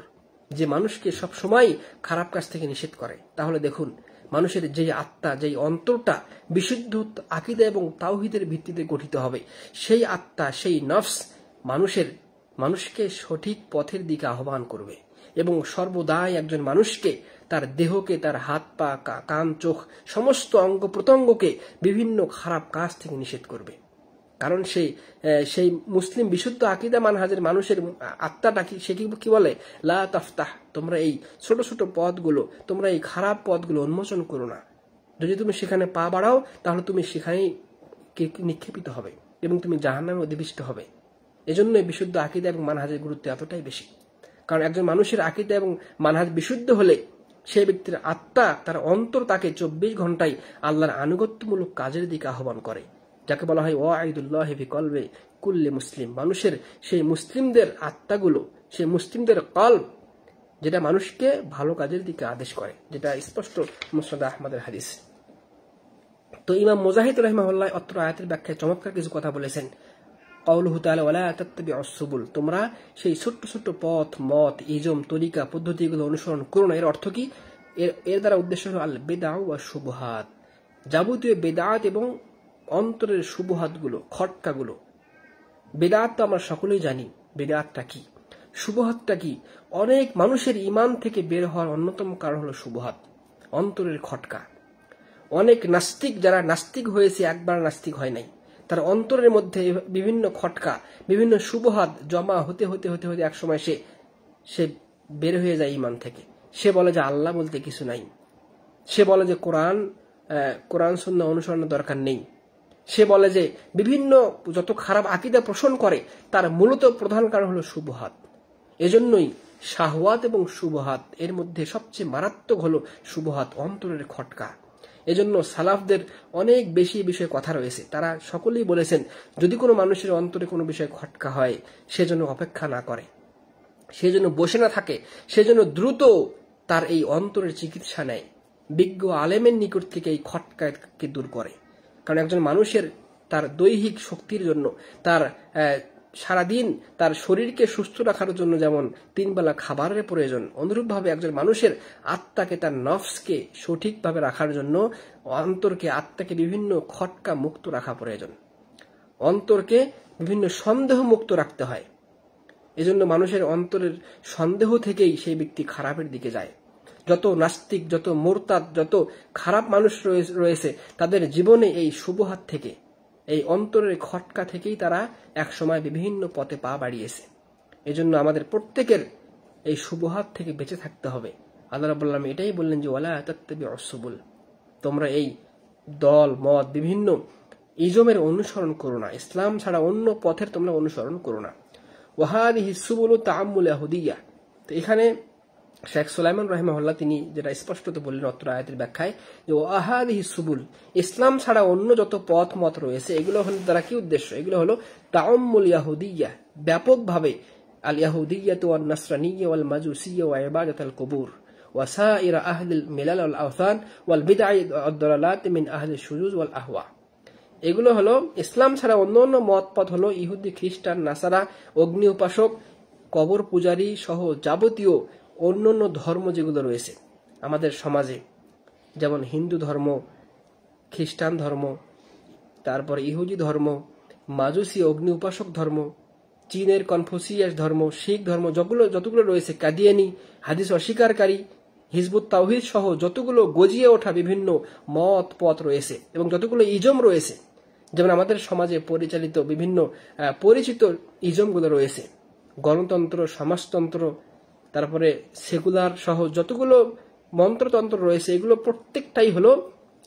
যে মানুষকে সব সময় খারাপ কাজ থেকে নিষেধ করে। তাহলে দেখুন, মানুষের যেই আত্মা, যেই অন্তরটা বিশুদ্ধ আকীদা এবং তাওহীদের ভিত্তিতে গঠিত হবে, সেই আত্মা, সেই নফস মানুষকে সঠিক পথের দিকে আহ্বান করবে এবং সর্বদাই একজন মানুষকে, তার দেহকে, তার হাত পা, কান, চোখ, সমস্ত অঙ্গ প্রত্যঙ্গকে বিভিন্ন খারাপ কাজ থেকে নিষেধ করবে। কারণ সেই মুসলিম বিশুদ্ধ আকীদা মানহাজের মানুষের আত্মাটা সে কি বলে, লা তাফতাহ, তোমরা এই ছোট ছোট পথগুলো, তোমরা এই খারাপ পথগুলো উন্মোচন করো না। যদি তুমি সেখানে পা বাড়াও, তাহলে তুমি সেখানেই নিক্ষেপিত হবে এবং তুমি জাহান্নামে অধিবিষ্ট হবে। এজন্য বিশুদ্ধ আকীদা এবং মানহাজের গুরুত্ব এতটাই বেশি। কারণ একজন মানুষের আকীদা এবং মানহাজ বিশুদ্ধ হলে সেই ব্যক্তির আত্মা, তার অন্তর তাকে 24 ঘন্টায় আল্লাহর আনুগত্যমূলক কাজের দিকে আহ্বান করে, যাকে বলা হয় ওয়াঈদুল্লাহি ফি কলবে কুল্লি মুসলিম। মানুষের সেই মুসলিমদের আত্মাগুলো, সেই মুসলিমদের কলব, যেটা মানুষকে ভালো কাজের দিকে আদেশ করে, যেটা স্পষ্ট মুসনাদ আহমদের হাদিস। তো ইমাম মুজাহিদ রাহিমাহুল্লাহ অত্র আয়াতের ব্যাখ্যায় চমৎকার কিছু কথা বলেছেন। কাউলুহু তাআলা ওয়ালা তাত্তাবিউস সুবুল, তোমরা সেই ছোট্ট ছোট্ট পথ, মত, ইজম, তরিকা, পদ্ধতিগুলো অনুসরণ করো না। এর অর্থ কি? এর দ্বারা উদ্দেশ্য হলো আল বিদআ ওয়া শুবহাত, যাবতীয় বিদআত এবং অন্তরের শুবহাতগুলো, খটকাগুলো। বিদআত তো আমরা সকলেই জানি, বিদআতটা কি, শুবহাতটা কি। অনেক মানুষের ঈমান থেকে বের হওয়ার অন্যতম কারণ হলো শুবহাত, অন্তরের খটকা। অনেক নাস্তিক, যারা নাস্তিক হয়েছে, একবার নাস্তিক হয় নাই, তার অন্তরের মধ্যে বিভিন্ন খটকা, বিভিন্ন শুবহাত জমা হতে হতে হতে হতে একসময় সে বের হয়ে যায় ঈমান থেকে। সে বলে যে আল্লাহ বলতে কিছু নাই, সে বলে যে কোরআন সুন্নাহ অনুসরণের দরকার নেই, সে বলে যে বিভিন্ন যত খারাপ আকীদা পোষণ করে তার মূলত প্রধান কারণ হলো শুবহাত। এজন্যই শাহওয়াত এবং শুবহাত এর মধ্যে সবচেয়ে মারাত্মক হলো শুবহাত, অন্তরের খটকা। এজন্য সালাফদের অনেক বেশি বিষয়ে কথা রয়েছে। তারা সকলেই বলেছেন, যদি কোনো মানুষের অন্তরে কোনো বিষয়ে খটকা হয়, সে যেন অপেক্ষা না করে, সে যেন বসে না থাকে, সে যেন দ্রুত তার এই অন্তরের চিকিৎসা নেয়, বিজ্ঞ আলেমের নিকট থেকে এই খটকাকে দূর করে। কারণ একজন মানুষের তার দৈহিক শক্তির জন্য, তার সারাদিন তার শরীরকে সুস্থ রাখার জন্য যেমন 3 বেলা খাবারের প্রয়োজন, অনুরূপভাবে একজন মানুষের আত্মাকে, তার নফসকে সঠিকভাবে রাখার জন্য অন্তরকে, আত্মাকে বিভিন্ন খটকা মুক্ত রাখা প্রয়োজন। অন্তরকে বিভিন্ন সন্দেহ মুক্ত রাখতে হয়। এজন্য মানুষের অন্তরের সন্দেহ থেকেই সেই ব্যক্তি খারাপের দিকে যায়। যত নাস্তিক, যত মুরতাদ, যত খারাপ মানুষ রয়েছে, তাদের জীবনে এই শুবহাত থেকে, এই অন্তরের খটকা থেকেই তারা একসময় বিভিন্ন পথে পা বাড়িয়েছে। এজন্য আমাদের প্রত্যেকের এই শুবহাত থেকে বেঁচে থাকতে হবে। আল্লাহ রাব্বুল আলামিন এটাই বললেন যে ওয়ালা তাত্তাবিউস সুবুল, তোমরা এই দল মত, বিভিন্ন ইজমের অনুসরণ করো না, ইসলাম ছাড়া অন্য পথের তোমরা অনুসরণ করো না। ওয়াহাদিহি সুবুলু তাআম্মুল ইয়াহুদিয়া। তো এখানে শেখ সুলাইমান রাহিমাহুল্লাহ তিনি যেটা স্পষ্টত বললেন অত্র আয়াতের ব্যাখ্যায়, যে ওয়াহাদিহি সুবুল, ইসলাম ছাড়া অন্য যত পথ মত রয়েছে, এগুলো হলো দ্বারা কি উদ্দেশ্য? এগুলো হলো তাআম্মুল ইয়াহুদিয়া, ব্যাপকভাবে আল ইয়াহুদিয়াতু ওয়ান নাসরানিয়্যা ওয়াল মাজুসিয়্যা ওয়া ইবাদাতুল কুবুর ওয়া সাইরা আহলিল মিলাল ওয়াল আওসান ওয়াল বিদআ ওয়াদ দালালাত মিন আহলিশ শুযুজ ওয়াল আহওয়া। এগুলো হলো ইসলাম ছাড়া অন্য মত পথ হলো ইহুদি, খ্রিস্টান, নাসারা, অগ্নি উপাসক, কবর পূজারী সহ যাবতীয় অন্যান্য ধর্ম যেগুলো রয়েছে আমাদের সমাজে, যেমন হিন্দু ধর্ম, খ্রিস্টান ধর্ম, তারপর ইহুদি ধর্ম, মাজুসি অগ্নি উপাসক ধর্ম, চীনের কনফুসিয়াস ধর্ম, শিখ ধর্ম, যতগুলো রয়েছে, কাদিয়ানি, হাদিস অস্বীকারী, হিজবুত তাওহীদ সহ যতগুলো গজিয়ে ওঠা বিভিন্ন মত পথ রয়েছে এবং যতগুলো ইজম রয়েছে, যেমন আমাদের সমাজে পরিচালিত বিভিন্ন পরিচিত ইজমগুলো রয়েছে, গণতন্ত্র, সমাজতন্ত্র, তারপরে সেকুলার সহ যতগুলো মন্ত্রতন্ত্র রয়েছে, এগুলো প্রত্যেকটাই হলো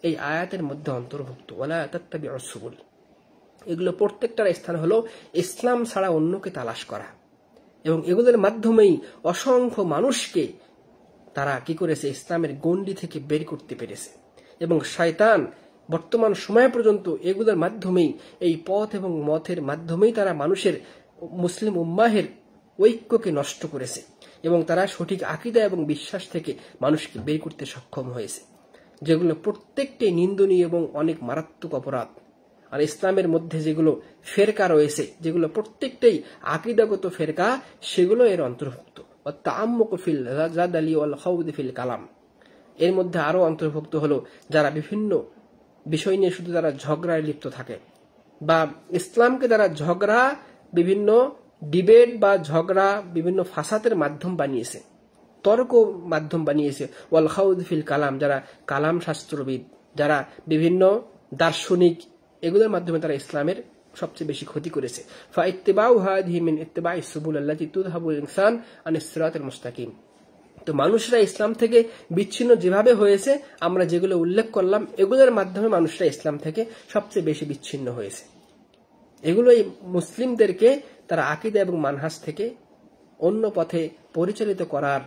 এই আয়াতের মধ্যে অন্তর্ভুক্ত। ওয়ালা তাত্তাবিউস সুবুল, এগুলো প্রত্যেকটার স্থান হলো ইসলাম ছাড়া অন্যকে তালাশ করা। এবং এগুলোর মাধ্যমেই অসংখ্য মানুষকে তারা কি করেছে, ইসলামের গণ্ডি থেকে বের করতে পেরেছে। এবং শয়তান বর্তমান সময় পর্যন্ত এগুলোর মাধ্যমেই, এই পথ এবং মতের মাধ্যমেই তারা মানুষের, মুসলিম উম্মাহের ঐক্যকে নষ্ট করেছে এবং তারা সঠিক আকীদা এবং বিশ্বাস থেকে মানুষকে বের করতে সক্ষম হয়েছে, যেগুলো প্রত্যেকটি নিন্দনীয় এবং অনেক মারাত্মক অপরাধ। আর ইসলামের মধ্যে যেগুলো ফেরকা রয়েছে, যেগুলো প্রত্যেকটাই আকীদাগত ফেরকা, সেগুলো এর অন্তর্ভুক্ত। তাআম্মুক ফিল জাদালি ওয়াল খাউদ ফিল কালাম, এর মধ্যে আরো অন্তর্ভুক্ত হলো যারা বিভিন্ন বিষয় নিয়ে শুধু তারা ঝগড়ায় লিপ্ত থাকে, বা ইসলামকে তারা ঝগড়া, বিভিন্ন ডিবেট বা ঝগড়া, বিভিন্ন ফাসাদের মাধ্যম বানিয়েছে, তর্ক মাধ্যম বানিয়েছে। ওয়াল খাউদ ফিল কালাম, যারা কালাম শাস্ত্রবিদ, যারা বিভিন্ন দার্শনিক, এগুলোর মাধ্যমে তারা ইসলামের সবচেয়ে বেশি ক্ষতি করেছে। ফাইত্তিবাউ হাদিহি মিন ইত্তিবাই সুবুল আল্লাতী তুযহাবুল ইনসান আনিস সিরাতিল মুস্তাকিম। তো মানুষরা ইসলাম থেকে বিচ্ছিন্ন যেভাবে হয়েছে, আমরা যেগুলো উল্লেখ করলাম, এগুলোর মাধ্যমে মানুষরা ইসলাম থেকে সবচেয়ে বেশি বিচ্ছিন্ন হয়েছে। এগুলোই মুসলিমদেরকে তারা আকীদা এবং মানহাজ থেকে অন্য পথে পরিচালিত করার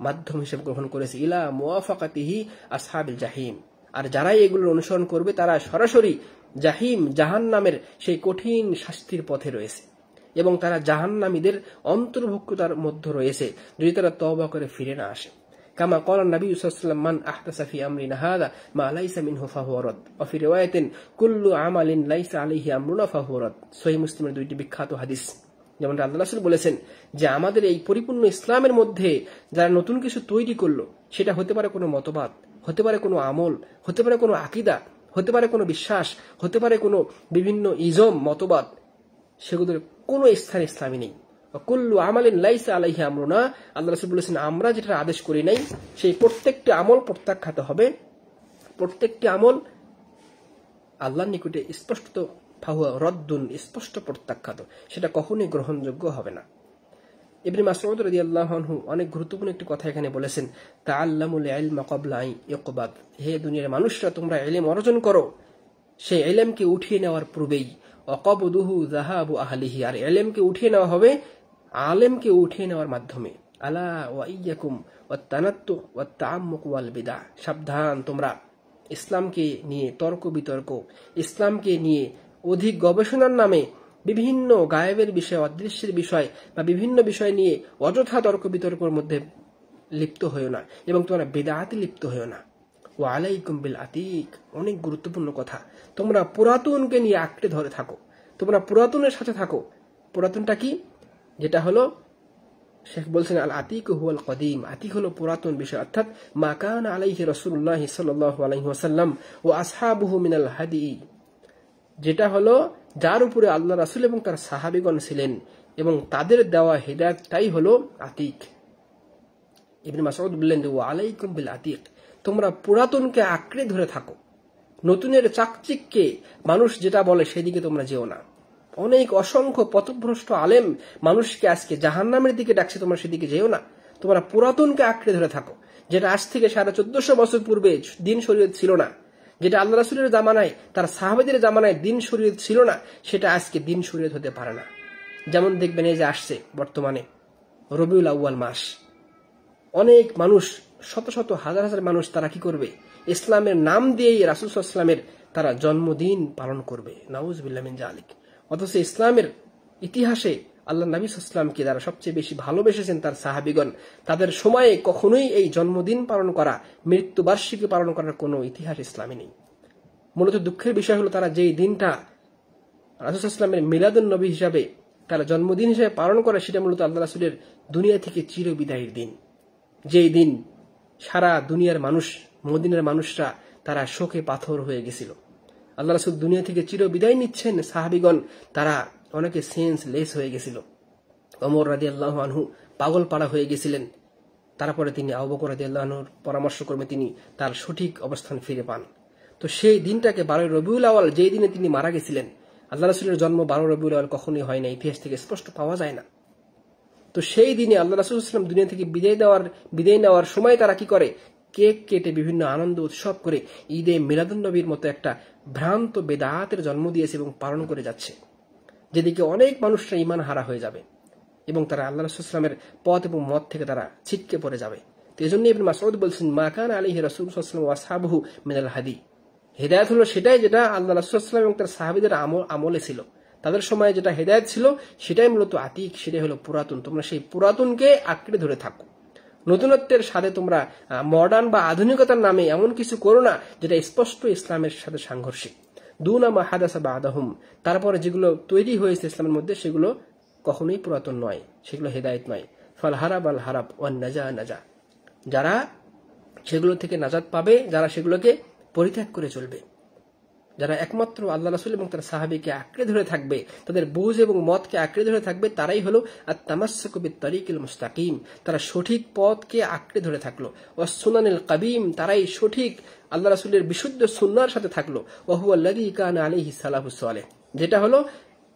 মাধ্যম হিসেবে গ্রহণ করেছে, ইলা মুওয়াফাকাতিহি আসহাবিল জাহিম। আর যারাই এগুলোর অনুসরণ করবে তারা সরাসরি জাহিম, জাহান্নামের সেই কঠিন শাস্তির পথে রয়েছে, এবং তারা জাহান্নামীদের অন্তর্ভুক্ততার মধ্যে রয়েছে যদি তারা তওবা করে ফিরে না আসে। কামা ক্বালা নবী সাল্লাল্লাহু আলাইহি ওয়াসাল্লাম, মান আহদাসা ফি আমরিনা হাযা মা লাইসা মিনহু ফাহুয়া রাদ, ওয়া ফি রিওয়ায়াতিন কুল্লু আমালিন লাইসা আলাইহি আমরুনা ফাহুয়া রাদ। সহিহ মুসলিমের দুইটি বিখ্যাত হাদিস, যেমন আল্লাহ রাসূল বলেছেন যে আমাদের এই পরিপূর্ণ ইসলামের মধ্যে যারা নতুন কিছু তৈরি করলো, সেটা হতে পারে কোনো মতবাদ, হতে পারে কোনো আমল, হতে পারে কোনো আকীদা, হতে পারে কোনো বিশ্বাস, হতে পারে কোনো বিভিন্ন ইজম, মতবাদ, সেগুলোর কোনো স্থান ইসলামী নেই। কুল্লু আমালিন লাইসা আলাইহি আমরুনা, আল্লাহ রাসূল বলেছেন আমরা যেটা আদেশ করি নাই, সেই প্রত্যেকটি আমল প্রত্যাখ্যাত হবে। প্রত্যেকটি আমল আল্লাহর নিকটে স্পষ্ট ফাহুয়া রদ্দুন, স্পষ্ট প্রত্যাখ্যাত, সেটা কখনোই গ্রহণযোগ্য হবে না। ইবনে মাসউদ রাদিয়াল্লাহু আনহু অনেক গুরুত্বপূর্ণ একটি কথা এখানে বলেছেন, তাআল্লামুল ইলমা ক্বাবলা আন ইউকবাদ, হে দুনিয়ার মানুষরা তোমরা ইলম অর্জন করো সেই ইলমকে উঠিয়ে নেওয়ার পূর্বেই। ওয়াকাবদুহু যাহাবু আহলিহি, আর ইলমকে উঠিয়ে নেওয়া হবে আলেমকে উঠিয়ে নেওয়ার মাধ্যমে। আলা ওয়া ইয়্যাকুম ওয়াত তানাত্তু ওয়াত তাআম্মুক ওয়াল বিদআ, সাবধান তোমরা ইসলামকে নিয়ে তর্ক বিতর্ক, ইসলামকে নিয়ে অধিক গবেষণার নামে বিভিন্ন গায়েবের বিষয়, অদৃশ্যের বিষয় বা বিভিন্ন বিষয় নিয়ে অযথা তর্ক বিতর্কের মধ্যে লিপ্ত হয়েও না, এবং তোমরা বিদআতে লিপ্ত হয়েও না। ওয়া আলাইকুম বিল আতিক, অনেক গুরুত্বপূর্ণ কথা, তোমরা পুরাতনকে নিয়ে আঁকড়ে ধরে থাকো, তোমরা পুরাতনের সাথে থাকো। পুরাতনটা কি? যেটা হলো শেখ বলছেন আল আতিক হুয়াল কদিম, আতিক হলো পুরাতন বিষয়, অর্থাৎ মা কানা আলাইহি রাসূলুল্লাহ সাল্লাল্লাহু আলাইহি ওয়াসাল্লাম ও আসহাবুহু মিনাল হাদি, যেটা হলো যার উপরে আল্লাহ রাসূল এবং তার সাহাবীগণ ছিলেন, এবং তাদের দেওয়া হিদায়াতটাই হলো আতিক। ইবনে মাসউদ বললেন ওয়া আলাইকুম বিল আতিক, তোমরা পুরাতনকে আঁকড়ে ধরে থাকো, নতুনের চাকচিককে মানুষ যেটা বলে সেদিকে তোমরা যেও না। অনেক অসংখ্য পথভ্রষ্ট আলেম মানুষকে আজকে জাহান্নামের দিকে ডাকছে, তোমরা সেদিকে যেও না। তোমরা পুরাতনকে আঁকড়ে ধরে থাকো, যেটা আজ থেকে 1450 বছর পূর্বে দিন শরীয়ত ছিল না, যেটা আল্লাহ রাসূলের জামানায়, তার সাহাবাদের জামানায় দিন শরীয়ত ছিল না, সেটা আজকে দিন শরীয়ত হতে পারে না। যেমন দেখবেন এই যে আসছে বর্তমানে রবিউল আউয়াল মাস, অনেক মানুষ, শত শত হাজার হাজার মানুষ, তারা কি করবে? ইসলামের নাম দিয়েই রাসূল সাল্লাল্লাহু আলাইহি ওয়াসাল্লামের তারা জন্মদিন পালন করবে। নাউযুবিল্লাহ মিন যালিক। অথচ ইসলামের ইতিহাসে আল্লাহ নবী সাল্লাল্লাহু আলাইহি ওয়াসাল্লামকে যারা সবচেয়ে বেশি ভালোবেসেছেন, তার সাহাবীগণ, তাদের সময়ে কখনোই এই জন্মদিন পালন করা, মৃত্যুবার্ষিকী পালন করার কোনো ইতিহাস ইসলামে নেই। মূলত দুঃখের বিষয় হলো তারা যেই দিনটা রাসূল সাল্লাল্লাহু আলাইহি ওয়াসাল্লামের মিলাদুন নবী হিসাবে, তারা জন্মদিন হিসেবে পালন করে, সেটা মূলত আল্লাহ রাসূলের দুনিয়া থেকে চিরবিদায়ের দিন। যেই দিন সারা দুনিয়ার মানুষ, মদিনার মানুষরা তারা শোকে পাথর হয়ে গেছিল। আল্লাহ রাসূল দুনিয়া থেকে চিরবিদায় নিচ্ছেন, সাহাবীগণ তারা অনেকে সেন্স লেস হয়ে গেছিল। ওমর রাদিয়াল্লাহু আনহু পাগল পাড়া হয়ে গেছিলেন। তারপরে তিনি আবু বকর রাদিয়াল্লাহু আনহুর পরামর্শ ক্রমে তিনি তার সঠিক অবস্থান ফিরে পান। তো সেই দিনটাকে 12 রবিউল আউয়াল, যেই দিনে তিনি মারা গেছিলেন, আল্লাহ রাসূলের জন্ম 12 রবিউল আউয়াল কখনোই হয় না, ইতিহাস থেকে স্পষ্ট পাওয়া যায় না। তো সেই দিনে আল্লাহ রাসূল সাল্লাল্লাহু আলাইহি ওয়াসাল্লাম দুনিয়া থেকে বিদায় নেওয়ার সময় তারা কি করে? কেক কেটে বিভিন্ন আনন্দ উৎসব করে ঈদে মিলাদুন নবীর মতো একটা ভ্রান্ত বেদাতের জন্ম দিয়েছে এবং পালন করে যাচ্ছে, যেদিকে অনেক মানুষরা ঈমান হারা হয়ে যাবে এবং তারা আল্লাহ রাসূল সাল্লাল্লাহু আলাইহি ওয়াসাল্লামের পথ এবং মত থেকে তারা ছিটকে পড়ে যাবে। তো এজন্য ইবনে মাসউদ বলছেন, মা কানা আলাইহি রাসূল সাল্লাল্লাহু আলাইহি ওয়াসাল্লাম ওয়া আসহাবুহু মিনাল হাদি, হিদায়াত হলো সেটাই যেটা আল্লাহ রাসূল সাল্লাল্লাহু আলাইহি ওয়াসাল্লাম এবং তার সাহাবীদের আমলে ছিল, তাদের সময়ে যেটা হিদায়াত ছিল সেটাই মূলত আতিক, সেটাই হলো পুরাতন। তোমরা সেই পুরাতনকে আঁকড়ে ধরে থাকো, নতুনত্বের সাথে তোমরা মডার্ন বা আধুনিকতার নামে এমন কিছু করো না যেটা স্পষ্ট ইসলামের সাথে সাংঘর্ষিক। দুনা মা হাদাসা বাদাহুম, তারপরে যেগুলো তৈরি হয়েছে ইসলামের মধ্যে সেগুলো কখনোই পুরাতন নয়, সেগুলো হেদায়েত নয়। ফাল হারাব আল হারাব ওয়ান নাজা নাজা, যারা সেগুলো থেকে নাজাত পাবে, যারা সেগুলোকে পরিত্যাগ করে চলবে, যারা একমাত্র আল্লাহ রাসূল এবং তার সাহাবীকে আঁকড়ে ধরে থাকবে, তাদের বুঝ এবং মতকে আঁকড়ে ধরে থাকবে, তারাই হলো আত-তামাসসুকু বিত-তারিকিল মুস্তাকিম, তারা সঠিক পথকে আঁকড়ে ধরে থাকলো। ওয়াস সুনানিল কাবিম, তারাই সঠিক আল্লাহ রাসূলের বিশুদ্ধ সুন্নাহর সাথে থাকলো। ওয়া হুয়া আল্লাযী কানা আলাইহি সালাফুস সালেহ, যেটা হলো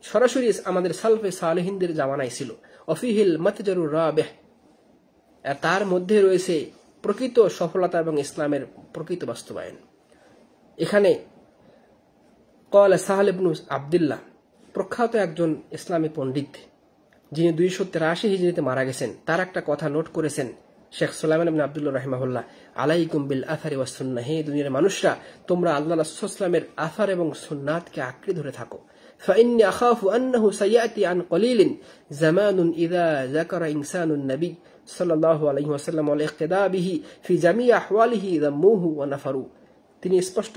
সরাসরি আমাদের সালফে সালেহিনদের জামানায় ছিল। অফিহিল মাতজারুর রাবিহ, আর তার মধ্যে রয়েছে প্রকৃত সফলতা এবং ইসলামের প্রকৃত বাস্তবায়ন। এখানে ক্বালা সাহল ইবনে আব্দুল্লাহ, প্রখ্যাত একজন ইসলামী পণ্ডিত, যিনি 283 হিজরিতে মারা গেছেন, তার একটা কথা নোট করেছেন শেখ সুলাইমান ইবনে আব্দুল্লাহ রাহিমাহুল্লাহ, আলাইকুম বিল আথারি ওয়াস সুন্নাহ, হে দুনিয়ার মানুষরা, তোমরা আল্লাহ রাসূল সাল্লাল্লাহু আলাইহি ওয়াসাল্লামের আথার এবং সুন্নাতকে আঁকড়ে ধরে থাকো। فإني أخاف أنه سيأتي عن قليل زمان إذا ذكر إنسان النبي صلى الله عليه وسلم والاقتداء به في جميع أحواله ذموه ونفروا। তিনি স্পষ্ট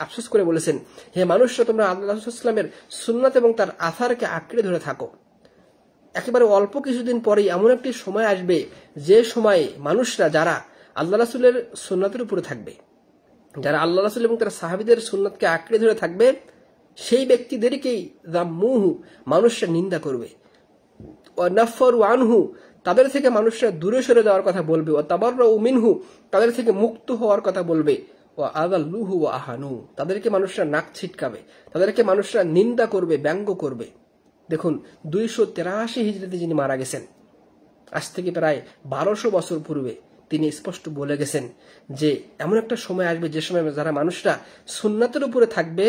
আফসোস করে বলেছেন, হে মানুষরা, তোমরা আল্লাহ রাসূল সাল্লাল্লাহু আলাইহি ওয়াসাল্লামের সুন্নাত এবং তার আথারকে আঁকড়ে ধরে থাকো। একেবারে অল্প কিছুদিন পরেই এমন একটি সময় আসবে যে সময়ে মানুষরা যারা আল্লাহ রাসূলের সুন্নাতের উপরে থাকবে, যারা আল্লাহ রাসূল এবং তার সাহাবীদের সুন্নাতকে আঁকড়ে ধরে থাকবে, সেই ব্যক্তিদেরকেই যাম্মুহু, মানুষরা নিন্দা করবে। ওয়া নাফারু আনহু, তাদের থেকে মানুষরা দূরে সরে যাওয়ার কথা বলবে। ওয়া তাবাররাউ মিনহু, তাদের থেকে মুক্ত হওয়ার কথা বলবে। ওয়া আযাল্লুহু ওয়া আহানু, তাদেরকে মানুষরা নাক ছিটকাবে, তাদেরকে মানুষরা নিন্দা করবে, ব্যঙ্গ করবে। দেখুন 283 হিজরিতে যিনি মারা গেছেন, আজ থেকে প্রায় 1200 বছর পূর্বে তিনি স্পষ্ট বলে গেছেন যে এমন একটা সময় আসবে যে সময় যারা মানুষরা সুন্নাতের উপরে থাকবে,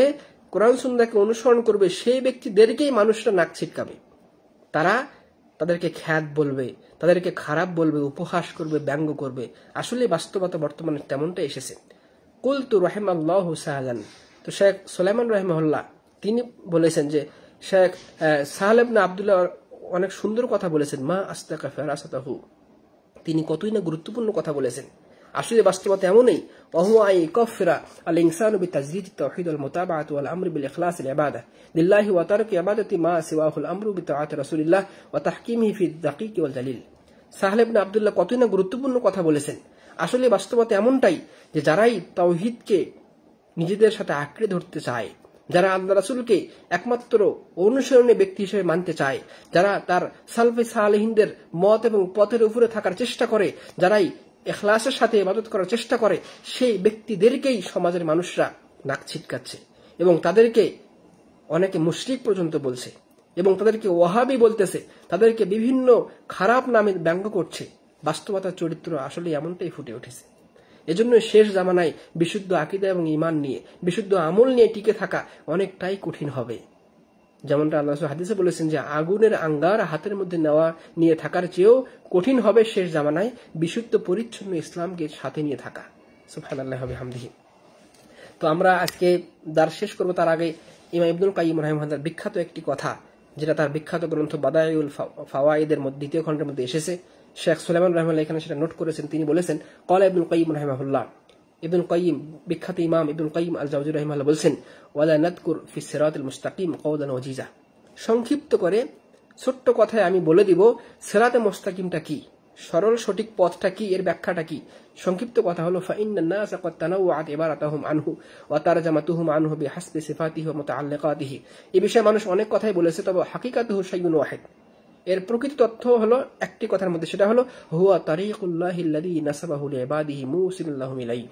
কোরআন সুন্নাহকে অনুসরণ করবে, সেই ব্যক্তিদেরকেই মানুষরা নাক ছিটকাবে। তারা তাদেরকে খ্যাত বলবে, তাদেরকে খারাপ বলবে, উপহাস করবে, ব্যঙ্গ করবে। আসলে বাস্তবতা বর্তমানে তেমনটা এসেছে। কুলতু রাহিমাল্লাহু সাহলান, তো শেখ সুলাইমান রাহিমাহুল্লাহ তিনি বলেছেন যে শেখ সাহল ইবনে আব্দুল্লাহ অনেক সুন্দর কথা বলেছেন। মা আস্তাকা ফিরাসাতাহু, তিনি কতই না গুরুত্বপূর্ণ কথা বলেছেন। আসলে বাস্তবতা এমনই। ওয়াহুয়া আই কাফরা আল ইনসানু বিতাজরিদ তাওহীদ ওয়াল মুতাবাআত ওয়াল আমর বিল ইখলাস আল ইবাদা লিল্লাহি ওয়া তারকি ইবাদাতি মা সিওয়াহু আল আমরু বিতাআতি রাসূলিল্লাহ ওয়া তাহকিমিহি ফি দাকিক ওয়াল জালিল। সাহল ইবনে আব্দুল্লাহ কতই না গুরুত্বপূর্ণ কথা বলেছেন। আসলে বাস্তবতা এমনটাই যে যারাই তাওহীদকে নিজেদের সাথে আঁকড়ে ধরতে চায়, যারা আল্লাহ রাসূলকে একমাত্র অনুসরণীয় ব্যক্তি হিসেবে মানতে চায়, যারা তার সালফে সালেহিনদের মত এবং পথের উপরে থাকার চেষ্টা করে, যারাই ইখলাসের সাথে ইবাদত করার চেষ্টা করে, সেই ব্যক্তিদেরকেই সমাজের মানুষরা নাক ছিটকাচ্ছে এবং তাদেরকে অনেকে মুশরিক পর্যন্ত বলছে এবং তাদেরকে ওয়াহাবি বলতেছে, তাদেরকে বিভিন্ন খারাপ নামে ব্যঙ্গ করছে। বাস্তবতার চরিত্র আসলে এমনটাই ফুটে উঠেছে। এজন্য শেষ জামানায় বিশুদ্ধ আকীদা এবং ঈমান নিয়ে, বিশুদ্ধ আমল নিয়ে টিকে থাকা অনেকটাই কঠিন হবে। যেমনটা আল্লাহ রাসূল হাদিসে বলেছেন যে আগুনের আঙ্গার হাতের মধ্যে নেওয়া নিয়ে থাকার চেয়েও কঠিন হবে শেষ জামানায় বিশুদ্ধ পরিচ্ছন্ন ইসলামকে সাথে নিয়ে থাকা। সুবহানাল্লাহি ওয়া বিহামদিহি। তো আমরা আজকে দার্স শেষ করব, তার আগে ইমাম ইবনুল কাইয়িম রাহিমাহুল্লাহর বিখ্যাত একটি কথা, যেটা তার বিখ্যাত গ্রন্থ বাদাইউল ফাওয়াইদের মধ্যে দ্বিতীয় খণ্ডের মধ্যে এসেছে। শেখ সুলাইমান রাহিমাহুল্লাহ এখানে সেটা নোট করেছেন। তিনি বলেছেন, ক্বালা ইবনুল কাইয়িম রাহিমাহুল্লাহ, ইবনুল কাইয়িম বিখ্যাত ইমাম ইবনুল কাইয়িম আল জাওজি রাহিমাহুল্লাহ বলেছেন, ওয়ালা নাযকুর ফি সিরাতিল মুস্তাকিম কওলান ওয়াজিজা। সংক্ষিপ্ত করে ছোট্ট কথায় আমি বলে দিব সিরাতে মুস্তাকিমটা কি, সরল সঠিক পথটা কি, এর ব্যাখ্যাটা কি। সংক্ষিপ্ত কথা হলো ফাইন্নান নাসা ক্বাদ তানাওয়াত ইবারাতুহুম আনহু ওয়া তারজামাতুহুম আনহু বিহাসবি সিফাতিহি ওয়া মুতাআল্লিকাতিহি। এই বিষয়ে মানুষ অনেক কথাই বলেছে, তবে হাকিকাতুহু শাইউন ওয়াহিদ, এর প্রকৃত তথ্য হলো একটি কথার মধ্যে, সেটা হলো হুয়া তারিকুল্লাহিল্লাযী নাসাবাহু লিইবাদিহি মুসিলুল লাহুম ইলাইহি।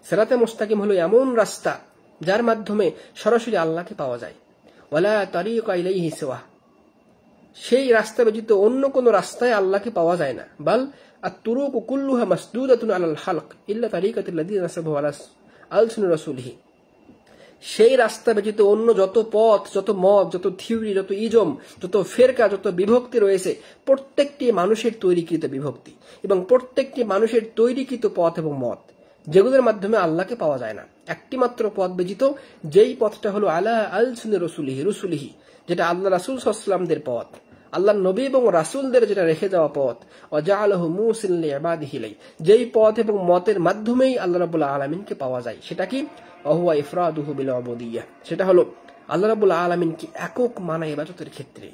সিরাতে মুস্তাকিম হলো এমন রাস্তা যার মাধ্যমে সরাসরি আল্লাহকে পাওয়া যায়। ওয়ালা তারিকা ইলাইহি সিওয়া, সেই রাস্তা ব্যতীত অন্য কোন রাস্তায় আল্লাহকে পাওয়া যায় না। বাল আত-তুরুকু কুল্লুহা মাসদুদাতুন আলাল খালক ইল্লা তারিকাতুল্লাযী নাসাবাহু আলা আলসুনি রাসূলিহি। সেই রাস্তা ব্যতীত অন্য যত পথ, যত মত, যত থিওরি, যত ইজম, যত ফেরকা, যত বিভক্তি রয়েছে, প্রত্যেকটি মানুষের তৈরিকৃত বিভক্তি এবং প্রত্যেকটি মানুষের তৈরিকৃত পথ এবং মত, যেগুলোর মাধ্যমে আল্লাহকে পাওয়া যায় না। একটি মাত্র পথ ব্যতীত, যেই পথটা হলো আলা আলসুনি রসুলিহি, যেটা আল্লাহ রাসূল সাল্লাল্লাহু আলাইহি ওয়াসাল্লামদের পথ, আল্লাহ নবী এবং রাসূলদের যেটা রেখে যাওয়া পথ। ওয়াজআলাহু মুসিলান লিইবাদিহি, যেই পথ এবং মতের মাধ্যমেই আল্লাহ রাব্বুল আলামিনকে পাওয়া যায়। সেটা কি? ওয়া হুয়া ইফরাদুহু বিল উবুদিয়্যাহ, সেটা হলো আল্লাহ রাব্বুল আলামিনকে একক মানা ইবাদতের ক্ষেত্রে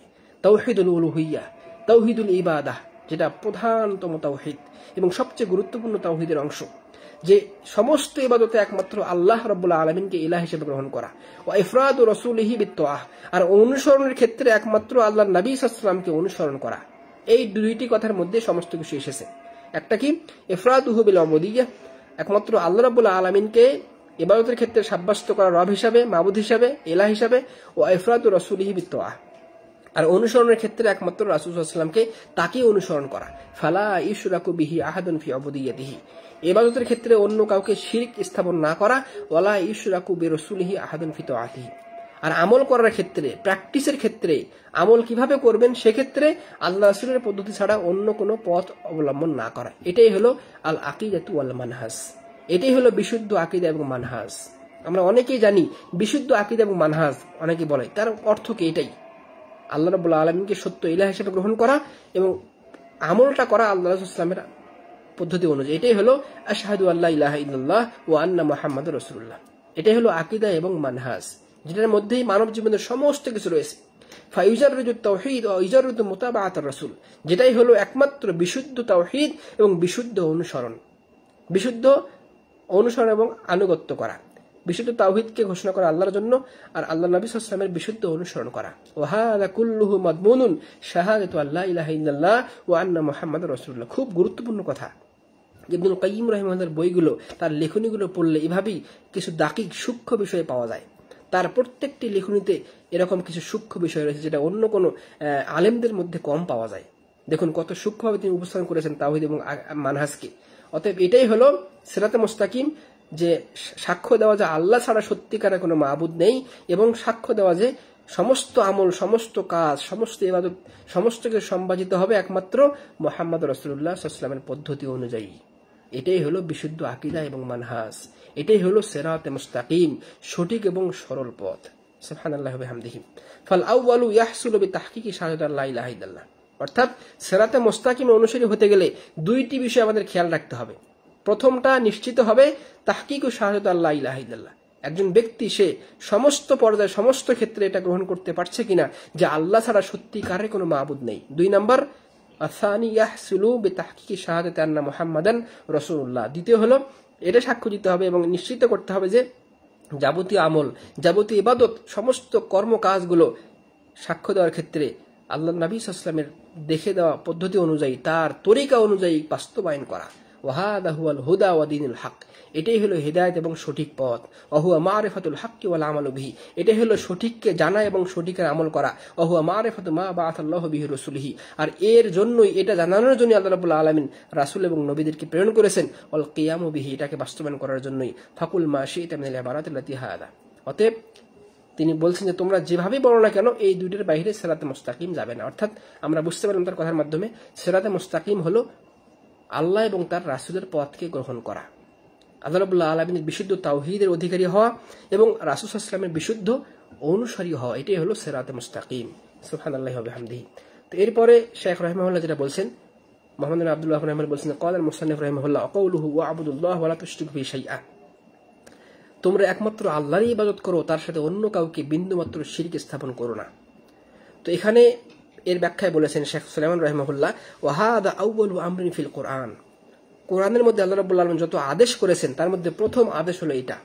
তাওহীদুল উলুহিয়্যাহ, তাওহীদুল ইবাদাহ, যেটা প্রধানতম তাওহীদ এবং সবচেয়ে গুরুত্বপূর্ণ তাওহীদের অংশ, যে সমস্ত ইবাদতে একমাত্র আল্লাহ রাব্বুল আলামিনকে ইলাহ হিসেবে গ্রহণ করা। ওয়া ইফরাদু রাসূলিহি বিত্তাআহ, আর অনুসরণের ক্ষেত্রে একমাত্র আল্লাহর নবী সাল্লাল্লাহু আলাইহি ওয়াসাল্লামকে অনুসরণ করা। এই দুইটি কথার মধ্যে সমস্ত কিছু এসেছে। একটা কি ইফরাদুহু বিল উবুদিয়্যাহ, একমাত্র আল্লাহ রাব্বুল আলামিনকে ইবাদতের ক্ষেত্রে সাব্যস্ত করা রব হিসাবে, মাবুদ হিসাবে, ইলাহ হিসাবে। ওয়া ইফরাদু রাসূলিহি বিত্তাআহ, আর অনুসরণের ক্ষেত্রে একমাত্র রাসূল সাল্লাল্লাহু আলাইহি ওয়াসাল্লামকে তাকে অনুসরণ করা। ফালা ইশরাকু বিহি আহাদুন ফি উবুদিয়্যাতিহি, ইবাদতের ক্ষেত্রে অন্য কাউকে শিরক স্থাপন না করা। ওয়ালা ইশরাকু বিরাসূলিহি আহাদুন ফি তাআতিহি, আর আমল করার ক্ষেত্রে, প্র্যাকটিসের ক্ষেত্রে, আমল কিভাবে করবেন সেক্ষেত্রে আল্লাহ রাসূলের পদ্ধতি ছাড়া অন্য কোনো পথ অবলম্বন না করা। এটাই হলো আল আকিদাতু ওয়াল মানহাজ, এটাই হলো বিশুদ্ধ আকীদা এবং মানহাজ। আমরা অনেকেই জানি বিশুদ্ধ আকীদা এবং মানহাজ, অনেকে বলে তার অর্থ কি? এটাই আল্লাহ রাব্বুল আলামিনকে সত্য ইলাহ হিসেবে গ্রহণ করা এবং আমলটা করা আল্লাহ রাসূল সাল্লাল্লাহু আলাইহি ওয়াসাল্লামের পদ্ধতি অনুযায়ী। এটাই হলো আশহাদু আল্লা ইলাহা ইল্লাল্লাহ ওয়া আন্না মুহাম্মাদুর রাসূলুল্লাহ। এটাই হলো আকীদা এবং মানহাজ, যেটার মধ্যেই মানব জীবনের সমস্ত কিছু রয়েছে। ফায়ুজাররুদুত তাওহীদ ওয়া ইউজাররুদু মুতাবাআতুর রাসূল, যেটাই হলো একমাত্র বিশুদ্ধ তাওহীদ এবং বিশুদ্ধ অনুসরণ, বিশুদ্ধ অনুসরণ এবং আনুগত্য করা। বিশুদ্ধ তাওহীদকে ঘোষণা করা আল্লাহর জন্য, আর আল্লাহ নবী সাল্লাল্লাহু আলাইহি ওয়াসাল্লামের বিশুদ্ধ অনুসরণ করা। ওয়া হাযা কুল্লুহু মাদমুনুন শাহাদাতু আল্লা ইলাহা ইল্লাল্লাহ ওয়া আন্না মুহাম্মাদুর রাসূলুল্লাহ। খুব গুরুত্বপূর্ণ কথা। ইবনুল কাইয়িম রাহিমাহুল্লাহর বইগুলো, তার লেখনীগুলো পড়লে এভাবেই কিছু দাকিক সূক্ষ্ম বিষয় পাওয়া যায়। তার প্রত্যেকটি লেখনীতে এরকম কিছু সূক্ষ্ম বিষয় রয়েছে যেটা অন্য কোনো আলেমদের মধ্যে কম পাওয়া যায়। দেখুন কত সূক্ষ্মভাবে তিনি উপস্থাপন করেছেন তাওহীদ এবং মানহাজকে। অতএব এটাই হলো সিরাতে মুস্তাকিম, যে সাক্ষ্য দেওয়া যে আল্লাহ ছাড়া সত্যিকারের কোনো মাবুদ নেই, এবং সাক্ষ্য দেওয়া যে সমস্ত আমল, সমস্ত কাজ, সমস্ত ইবাদত, সমস্ত কিছু সম্পাদিত হবে একমাত্র মুহাম্মদ রাসূলুল্লাহ সাল্লাল্লাহু আলাইহি ওয়াসাল্লামের পদ্ধতি অনুযায়ী। এটাই হলো বিশুদ্ধ আকীদা এবং মানহাজ, এটাই হলো সিরাতে মুস্তাকিম, সঠিক এবং সরল পথ। সুবহানাল্লাহি ওয়া বিহামদিহি। ফাল আউয়ালু ইয়াহসুলু বিতাহকিকি শাহাদাতি লা ইলাহা ইল্লাল্লাহ, অর্থাৎ সিরাতে মুস্তাকিম অনুসারী হতে গেলে দুইটি বিষয় আমাদের খেয়াল রাখতে হবে। প্রথমটা নিশ্চিত হবে তাহকিকু শাহাদাতি লা ইলাহা ইল্লাল্লাহ, একজন ব্যক্তি সে সমস্ত পর্যায়ে, সমস্ত ক্ষেত্রে এটা গ্রহণ করতে পারছে কিনা যে আল্লাহ ছাড়া সত্যিকারের কোনো মাবুদ নেই। দুই নাম্বার আসানি ইয়াহসুলু বিতাহকিকি শাহাদাতি আন্না মুহাম্মাদান রাসূলুল্লাহ, দ্বিতীয় হলো এটা সাক্ষ্য দিতে হবে এবং নিশ্চিত করতে হবে যে যাবতীয় আমল, যাবতীয় ইবাদত, সমস্ত কর্মকাজগুলো সাক্ষ্য দেওয়ার ক্ষেত্রে আল্লাহ নবী সাল্লাল্লাহু আলাইহি ওয়াসাল্লামের দেখে দেওয়া পদ্ধতি অনুযায়ী, তার তরিকা অনুযায়ী বাস্তবায়ন করা। ওয়া হাযা হুয়াল হুদা ওয়া দীনুল হক, এটাই হলো হিদায়াত এবং সঠিক পথ। ওয়া হুয়া মারিফাতুল হক্কি ওয়াল আমালু বিহি, এটাই হলো সঠিককে জানা এবং সঠিকের আমল করা। ওয়া হুয়া মারিফাতু মা বাআসাল্লাহু বিহি রাসূলিহি, আর এর জন্যই, এটা জানানোর জন্য আল্লাহ রাব্বুল আলামিন রাসূল এবং নবীদেরকে প্রেরণ করেছেন। ওয়াল কিয়ামু বিহি, এটাকে বাস্তবায়ন করার জন্যই। ফাকুল মা শি'তা মিনাল ইবারাতিল্লাতি হাদা, অতএব তিনি বলছেন যে তোমরা যেভাবেই বলো না কেন এই দুইটার বাইরে সিরাতে মুস্তাকিম যাবে না। অর্থাৎ আমরা বুঝতে পারলাম তার কথার মাধ্যমে সিরাতে মুস্তাকিম হলো আল্লাহ এবং তার রাসূলের পথকে গ্রহণ করা, আল্লাহ রাব্বুল আলামিনের বিশুদ্ধ তাওহীদের অধিকারী হওয়া এবং রাসূল সাল্লাল্লাহু আলাইহি ওয়াসাল্লামের বিশুদ্ধ অনুসারী হওয়া, এটাই হলো সিরাতে মুস্তাকিম। সুবহানাল্লাহি ওয়া বিহামদিহি। তো এরপরে শেখ রাহিমাহুল্লাহ যেটা বলছেন, মুহাম্মদ বিন আব্দুল্লাহ রাহিমাহুল্লাহ বলছেন, ক্বালাল মুসান্নিফ রাহিমাহুল্লাহ ক্বাউলুহু ওয়া আবুদুল্লাহ ওয়া লা তুশরিকু বিহি শাইআ, তোমরা একমাত্র আল্লাহরই ইবাদত করো, তার সাথে অন্য কাউকে বিন্দুমাত্র শিরক স্থাপন করো না। তো এখানে এর ব্যাখ্যায় বলেছেন শেখ সুলাইমান রাহিমাহুল্লাহ, ওয়া হাযা আউয়ালু আমরিন ফিল কুরআন, কোরআনের মধ্যে আল্লাহ রাব্বুল আলামিন যত আদেশ করেছেন তার মধ্যে প্রথম আদেশ হলো এটা।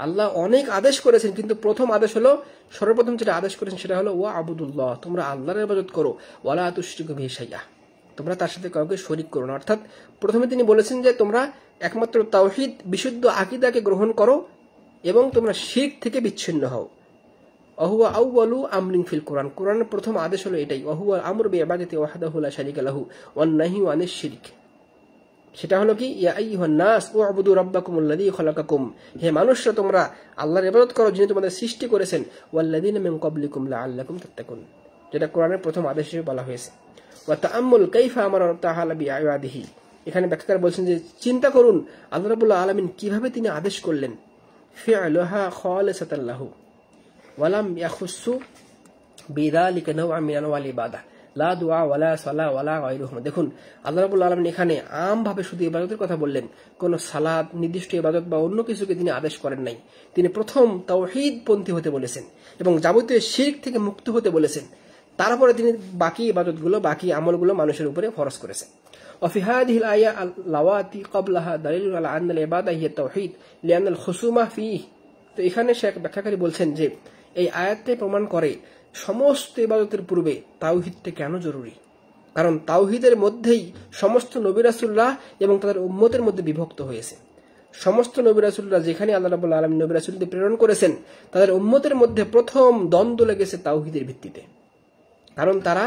আল্লাহ অনেক আদেশ করেছেন, কিন্তু প্রথম আদেশ হলো, সর্বপ্রথম যেটা আদেশ করেছেন সেটা হলো ওয়া আবুদুল্লাহ, তোমরা আল্লাহর ইবাদত করো, ওয়া লা তুশরিকু বিহি শাইআ, তোমরা তার সাথে কাউকে শরীক করো না। অর্থাৎ প্রথমে তিনি বলেছেন যে তোমরা একমাত্র তাওহীদ, বিশুদ্ধ আকীদাকে গ্রহণ করো এবং তোমরা শিরক থেকে বিচ্ছিন্ন হও। ওয়াহুয়া আউয়ালু আমরিন ফিল কুরআন, কোরআনের প্রথম আদেশ হলো এটাই। ওয়াহুয়া আমরু বিইবাদাতি ওয়াহদাহু লা শারীকা লাহু ওয়ান নাহয়ু আনিশ শিরক, সেটা হলো কি, ইয়া আইয়ুহান নাস উ'বুদু রাব্বাকুমুল্লাযী খালাকাকুম, হে মানুষরা তোমরা আল্লাহর ইবাদত করো যিনি তোমাদের সৃষ্টি করেছেন, ওয়াল্লাযীনা মিন ক্বাবলিকুম লাআল্লাকুম তাত্তাকুন, যেটা কোরআনের প্রথম আদেশ হিসেবে বলা হয়েছে। ওয়া তাআম্মুল কাইফা আমারা তাআলা বিইবাদিহি, এখানে ব্যাখ্যাকার বলছেন যে চিন্তা করুন আল্লাহ রাব্বুল আলামিন কিভাবে তিনি আদেশ করলেন, ফি'লুহা খালিসাতান লাহু ওয়া লাম ইয়াখুসসু বিযালিকা নাওআন মিন আনওয়াল ইবাদাহ, লা দুআ ওয়ালা সালাহ ওয়ালা গায়রুহুমা। দেখুন আল্লাহ রাব্বুল আলামিন এখানে আমভাবে শুধু ইবাদতের কথা বললেন, কোন সালাত, নির্দিষ্ট ইবাদত বা অন্য কিছুকে তিনি আদেশ করেন নাই। তিনি প্রথম তাওহীদপন্থী হতে বলেছেন এবং যাবতীয় শিরক থেকে মুক্ত হতে বলেছেন। তারপরে তিনি বাকি ইবাদতগুলো, বাকি আমলগুলো মানুষের উপরে ফরজ করেছেন। وفي هذه الآية اللواتي قبلها دليل على أن العبادة هي التوحيد لأن الخصومة فيه। তো এখানে শেখ ব্যাখ্যাকারী বলছেন যে এই আয়াতটি প্রমাণ করে সমস্ত ইবাদতের পূর্বে তাওহীদটা কেন জরুরি। কারণ তাওহীদের মধ্যেই সমস্ত নবী রাসূলরা এবং তাদের উম্মতের মধ্যে বিভক্ত হয়েছে। সমস্ত নবী রাসূলরা যেখানে আল্লাহ রাব্বুল আলামিন নবী রাসূলদের প্রেরণ করেছেন, তাদের উম্মতের মধ্যে প্রথম দ্বন্দ্ব লেগেছে তাওহীদের ভিত্তিতে। কারণ তারা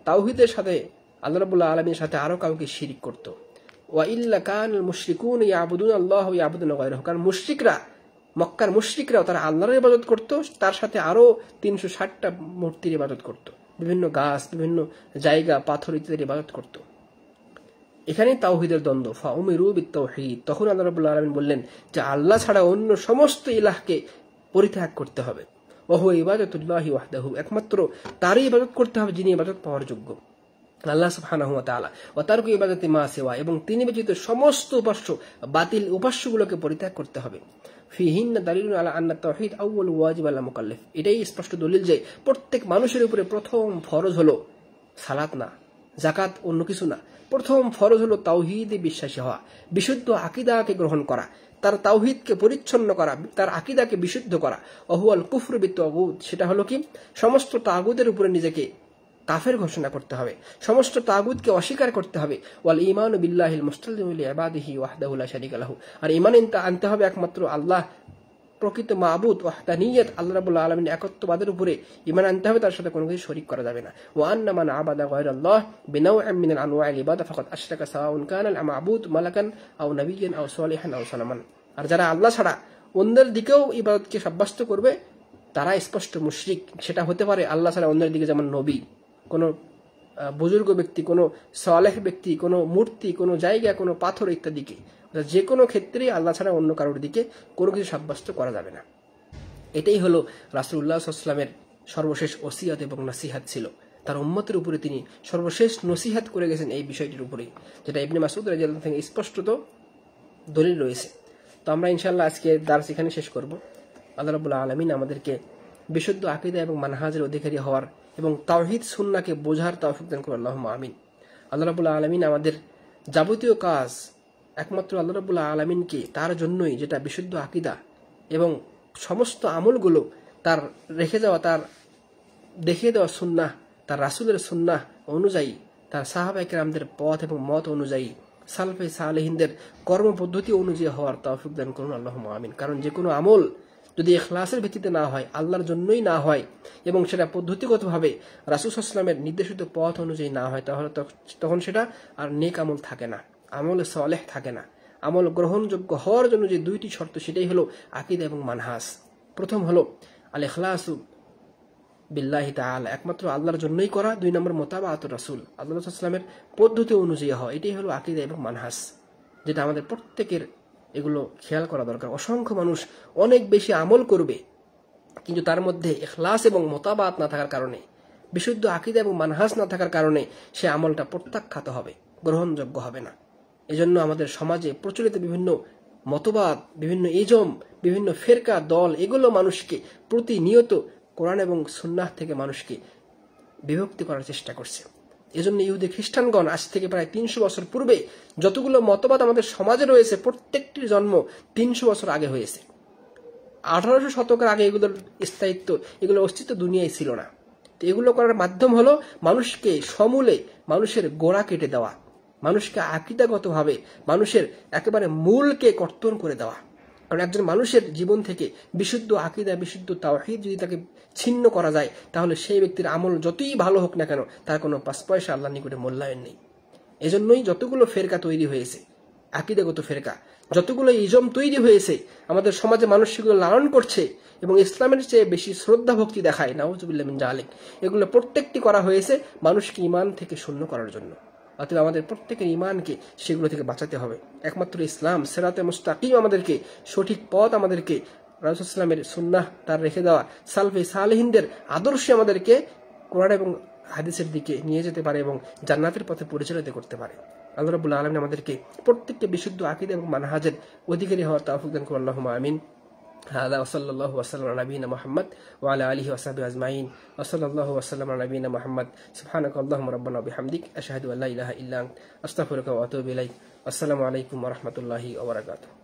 তাওহীদের সাথে আল্লাহ রাব্বুল আলামিনের সাথে আরো কাউকে শিরিক করত। ওয়া ইল্লা কানাল মুশরিকুনা ইয়াবুদুনা আল্লাহ ওয়া ইয়াবুদুনা গায়রাহু। কারণ মুশরিকরা, মক্কার মুশরিকরাও তারা আল্লাহর ইবাদত করত, তার সাথে আরো 360টা মূর্তির ইবাদত করত, বিভিন্ন গাছ, বিভিন্ন জায়গা, পাথর ইত্যাদির ইবাদত করত। এখানে তাওহীদের দ্বন্দ্ব, ফাউমিরু বিত-তাওহীদ। তখন আল্লাহ রাব্বুল আলামিন বললেন যে আল্লাহ ছাড়া অন্য সমস্ত ইলাহকে পরিত্যাগ করতে হবে। ওয়া হুয়া ইবাদাতুল্লাহি ওয়াহদাহু। একমাত্র তারই ইবাদত করতে হবে যিনি ইবাদত পাওয়ার যোগ্য, আল্লাহ সুবহানাহু ওয়া তাআলা। ওয়া তারকু ইবাদাতি মা সিওয়া। এবং তিনি ব্যতীত সমস্ত উপাস্য, বাতিল উপাস্যগুলোকে পরিত্যাগ করতে হবে। ফিহিন্না দালিলুন আলা আন্না তাওহীদ আউয়াল ওয়াজিব আলা মুকাল্লিফ। এটাই স্পষ্ট দলিল যে প্রত্যেক মানুষের উপরে প্রথম ফরজ হলো সালাত না, যাকাত, অন্য কিছু না। প্রথম ফরজ হলো তাওহীদে বিশ্বাসী হওয়া, বিশুদ্ধ আকীদাকে গ্রহণ করা, তার তাওহীদকে পরিচ্ছন্ন করা, তার আকীদাকে বিশুদ্ধ করা। ওহুয়াল কুফরু বিত-তাগুত। সেটা হলো কি, সমস্ত তাগুতের উপরে নিজেকে কাফের ঘোষণা করতে হবে, সমস্ত তাগুতকে অস্বীকার করতে হবে। ওয়াল ঈমানু বিল্লাহিল মুস্তালজিমু লিইবাদিহি ওয়াহদাহু লা শারীকা লাহু। আর ঈমান আনতে হবে একমাত্র আল্লাহ, প্রকৃত মাবুদ, ওয়াহদানিয়ত, আল্লাহ রাব্বুল আলামিনের একত্ববাদের উপরে ঈমান আনতে হবে, তার সাথে কোনো কিছু শরীক করা যাবে না। ওয়া আন্না মান আবাদা গায়রাল্লাহ বিনাওইন মিনাল আনওয়াইল ইবাদা ফাকাদ আশরাকা সাওয়াউন কানা আল মাবুদ মালাকান আও নাবিয়্যান আও সালিহান আও সালামান। আর যারা আল্লাহ ছাড়া অন্যের দিকেও ইবাদতকে সাব্যস্ত করবে তারা স্পষ্ট মুশরিক। সেটা হতে পারে আল্লাহ ছাড়া অন্যের দিকে, যেমন নবী, কোনো বুজুর্গ ব্যক্তি, কোনো সালেহ ব্যক্তি, কোনো মূর্তি, কোনো জায়গা, কোনো পাথর ইত্যাদিকে। যে কোনো ক্ষেত্রেই আল্লাহ ছাড়া অন্য কারোর দিকে কোনো কিছু সাব্যস্ত করা যাবে না। এটাই হলো রাসূলুল্লাহ সাল্লাল্লাহু আলাইহি ওয়াসাল্লামের সর্বশেষ ওসিয়ত এবং নসিহত ছিল। তার উম্মতের উপরে তিনি সর্বশেষ নসিহত করে গেছেন এই বিষয়টির উপরেই, যেটা ইবনে মাসউদ রাদিয়াল্লাহু থেকে স্পষ্টত দলিল রয়েছে। তো আমরা ইনশাআল্লাহ আজকে দার্স এখানে শেষ করব। আল্লাহ রাব্বুল আলামিন আমাদেরকে বিশুদ্ধ আকীদা এবং মানহাজের অধিকারী হওয়ার এবং তাওহীদ সুন্নাহকে বোঝার তৌফিক দান করুন। আল্লাহুম্মা আমিন। আল্লাহ রাব্বুল আলামিন আমাদের যাবতীয় কাজ একমাত্র আল্লাহ রাব্বুল আলামিনকে, তার জন্যই, যেটা বিশুদ্ধ আকীদা এবং সমস্ত আমলগুলো তার রেখে যাওয়া, তার দেখিয়ে দেওয়া সুন্নাহ, তার রাসূলের সুন্নাহ অনুযায়ী, তার সাহাবায়ে কেরামদের পথ এবং মত অনুযায়ী, সালফে সালেহিনদের কর্মপদ্ধতি অনুযায়ী হওয়ার তৌফিক দান করুন। আল্লাহুম্মা আমিন। কারণ যে কোনো আমল যদি ইখলাসের ভিত্তিতে না হয়, আল্লাহর জন্যই না হয়, এবং সেটা পদ্ধতিগতভাবে রাসূল সাল্লাল্লাহু আলাইহি ওয়াসাল্লামের নির্দেশিত পথ অনুযায়ী না হয়, তাহলে তখন সেটা আর নেক আমল থাকে না, আমলে সালেহ থাকে না। আমল গ্রহণযোগ্য হওয়ার জন্য যে দুইটি শর্ত, সেটাই হলো আকীদা এবং মানহাজ। প্রথম হলো আল ইখলাসু বিল্লাহি তাআলা, একমাত্র আল্লাহর জন্যই করা। 2 নম্বর মুতাবাআতুর রাসূল, আল্লাহ সাল্লাল্লাহু আলাইহি ওয়াসাল্লামের পদ্ধতি অনুযায়ী হওয়া। এটাই হলো আকীদা এবং মানহাজ, যেটা আমাদের প্রত্যেকের এগুলো খেয়াল করা দরকার। অসংখ্য মানুষ অনেক বেশি আমল করবে, কিন্তু তার মধ্যে ইখলাস এবং মুতাবাআত না থাকার কারণে, বিশুদ্ধ আকীদা এবং মানহাজ না থাকার কারণে সে আমলটা প্রত্যাখ্যাত হবে, গ্রহণযোগ্য হবে না। এজন্য আমাদের সমাজে প্রচলিত বিভিন্ন মতবাদ, বিভিন্ন ইজম, বিভিন্ন ফেরকা, দল, এগুলো মানুষকে প্রতিনিয়ত কোরআন এবং সুন্নাহ থেকে মানুষকে বিভক্তি করার চেষ্টা করছে। এজন্য ইহুদি খ্রিস্টানগণ আজ থেকে প্রায় 300 বছর পূর্বে যতগুলো মতবাদ আমাদের সমাজে রয়েছে, প্রত্যেকটির জন্ম 300 বছর আগে হয়েছে। 1800 শতকের আগে এগুলোর স্থায়িত্ব, এগুলোর অস্তিত্ব দুনিয়ায় ছিল না। তো এগুলো করার মাধ্যম হলো মানুষকে সমূলে, মানুষের গোড়া কেটে দেওয়া, মানুষকে আকীদাগতভাবে মানুষের একেবারে মূলকে কর্তন করে দেওয়া। কারণ একজন মানুষের জীবন থেকে বিশুদ্ধ আকীদা, বিশুদ্ধ তাওহীদ যদি তাকে ছিন্ন করা যায়, তাহলে সেই ব্যক্তির আমল যতই ভালো হোক না কেন, তার কোনো 5 পয়সা আল্লাহর নিকটে মূল্যায়ন নেই। এজন্যই যতগুলো ফেরকা তৈরি হয়েছে, আকীদাগত ফেরকা, যতগুলো ইজম তৈরি হয়েছে, আমাদের সমাজে মানুষ সেগুলো লালন করছে এবং ইসলামের চেয়ে বেশি শ্রদ্ধা ভক্তি দেখায়, নাউযুবিল্লাহ মিন যালিক। এগুলো প্রত্যেকটি করা হয়েছে মানুষকে ঈমান থেকে শূন্য করার জন্য। অতএব আমাদের প্রত্যেকের ঈমানকে সেগুলো থেকে বাঁচাতে হবে। একমাত্র ইসলাম, সিরাতে মুস্তাকিম, আমাদেরকে সঠিক পথ, আমাদেরকে রাসূল সাল্লাল্লাহু আলাইহি ওয়াসাল্লামের সুন্নাহ, তার রেখে দেওয়া সালফে সালেহিনদের আদর্শে আমাদেরকে কোরআন এবং হাদিসের দিকে নিয়ে যেতে পারে এবং জান্নাতের পথে পরিচালিত করতে পারে। আল্লাহ রাব্বুল আলামিন আমাদেরকে প্রত্যেককে বিশুদ্ধ আকীদা এবং মানহাজের অধিকারী হওয়ার তৌফিক দান করুন। আল্লাহুম্মা আমিন। هذا وصلى الله وسلم على نبينا محمد وعلى آله وصحبه أجمعين وصلى الله وسلم على نبينا محمد سبحانك اللهم ربنا وبحمدك أشهد أن لا إله إلا أنت أستغفرك وأتوب إليك السلام عليكم ورحمة الله وبركاته.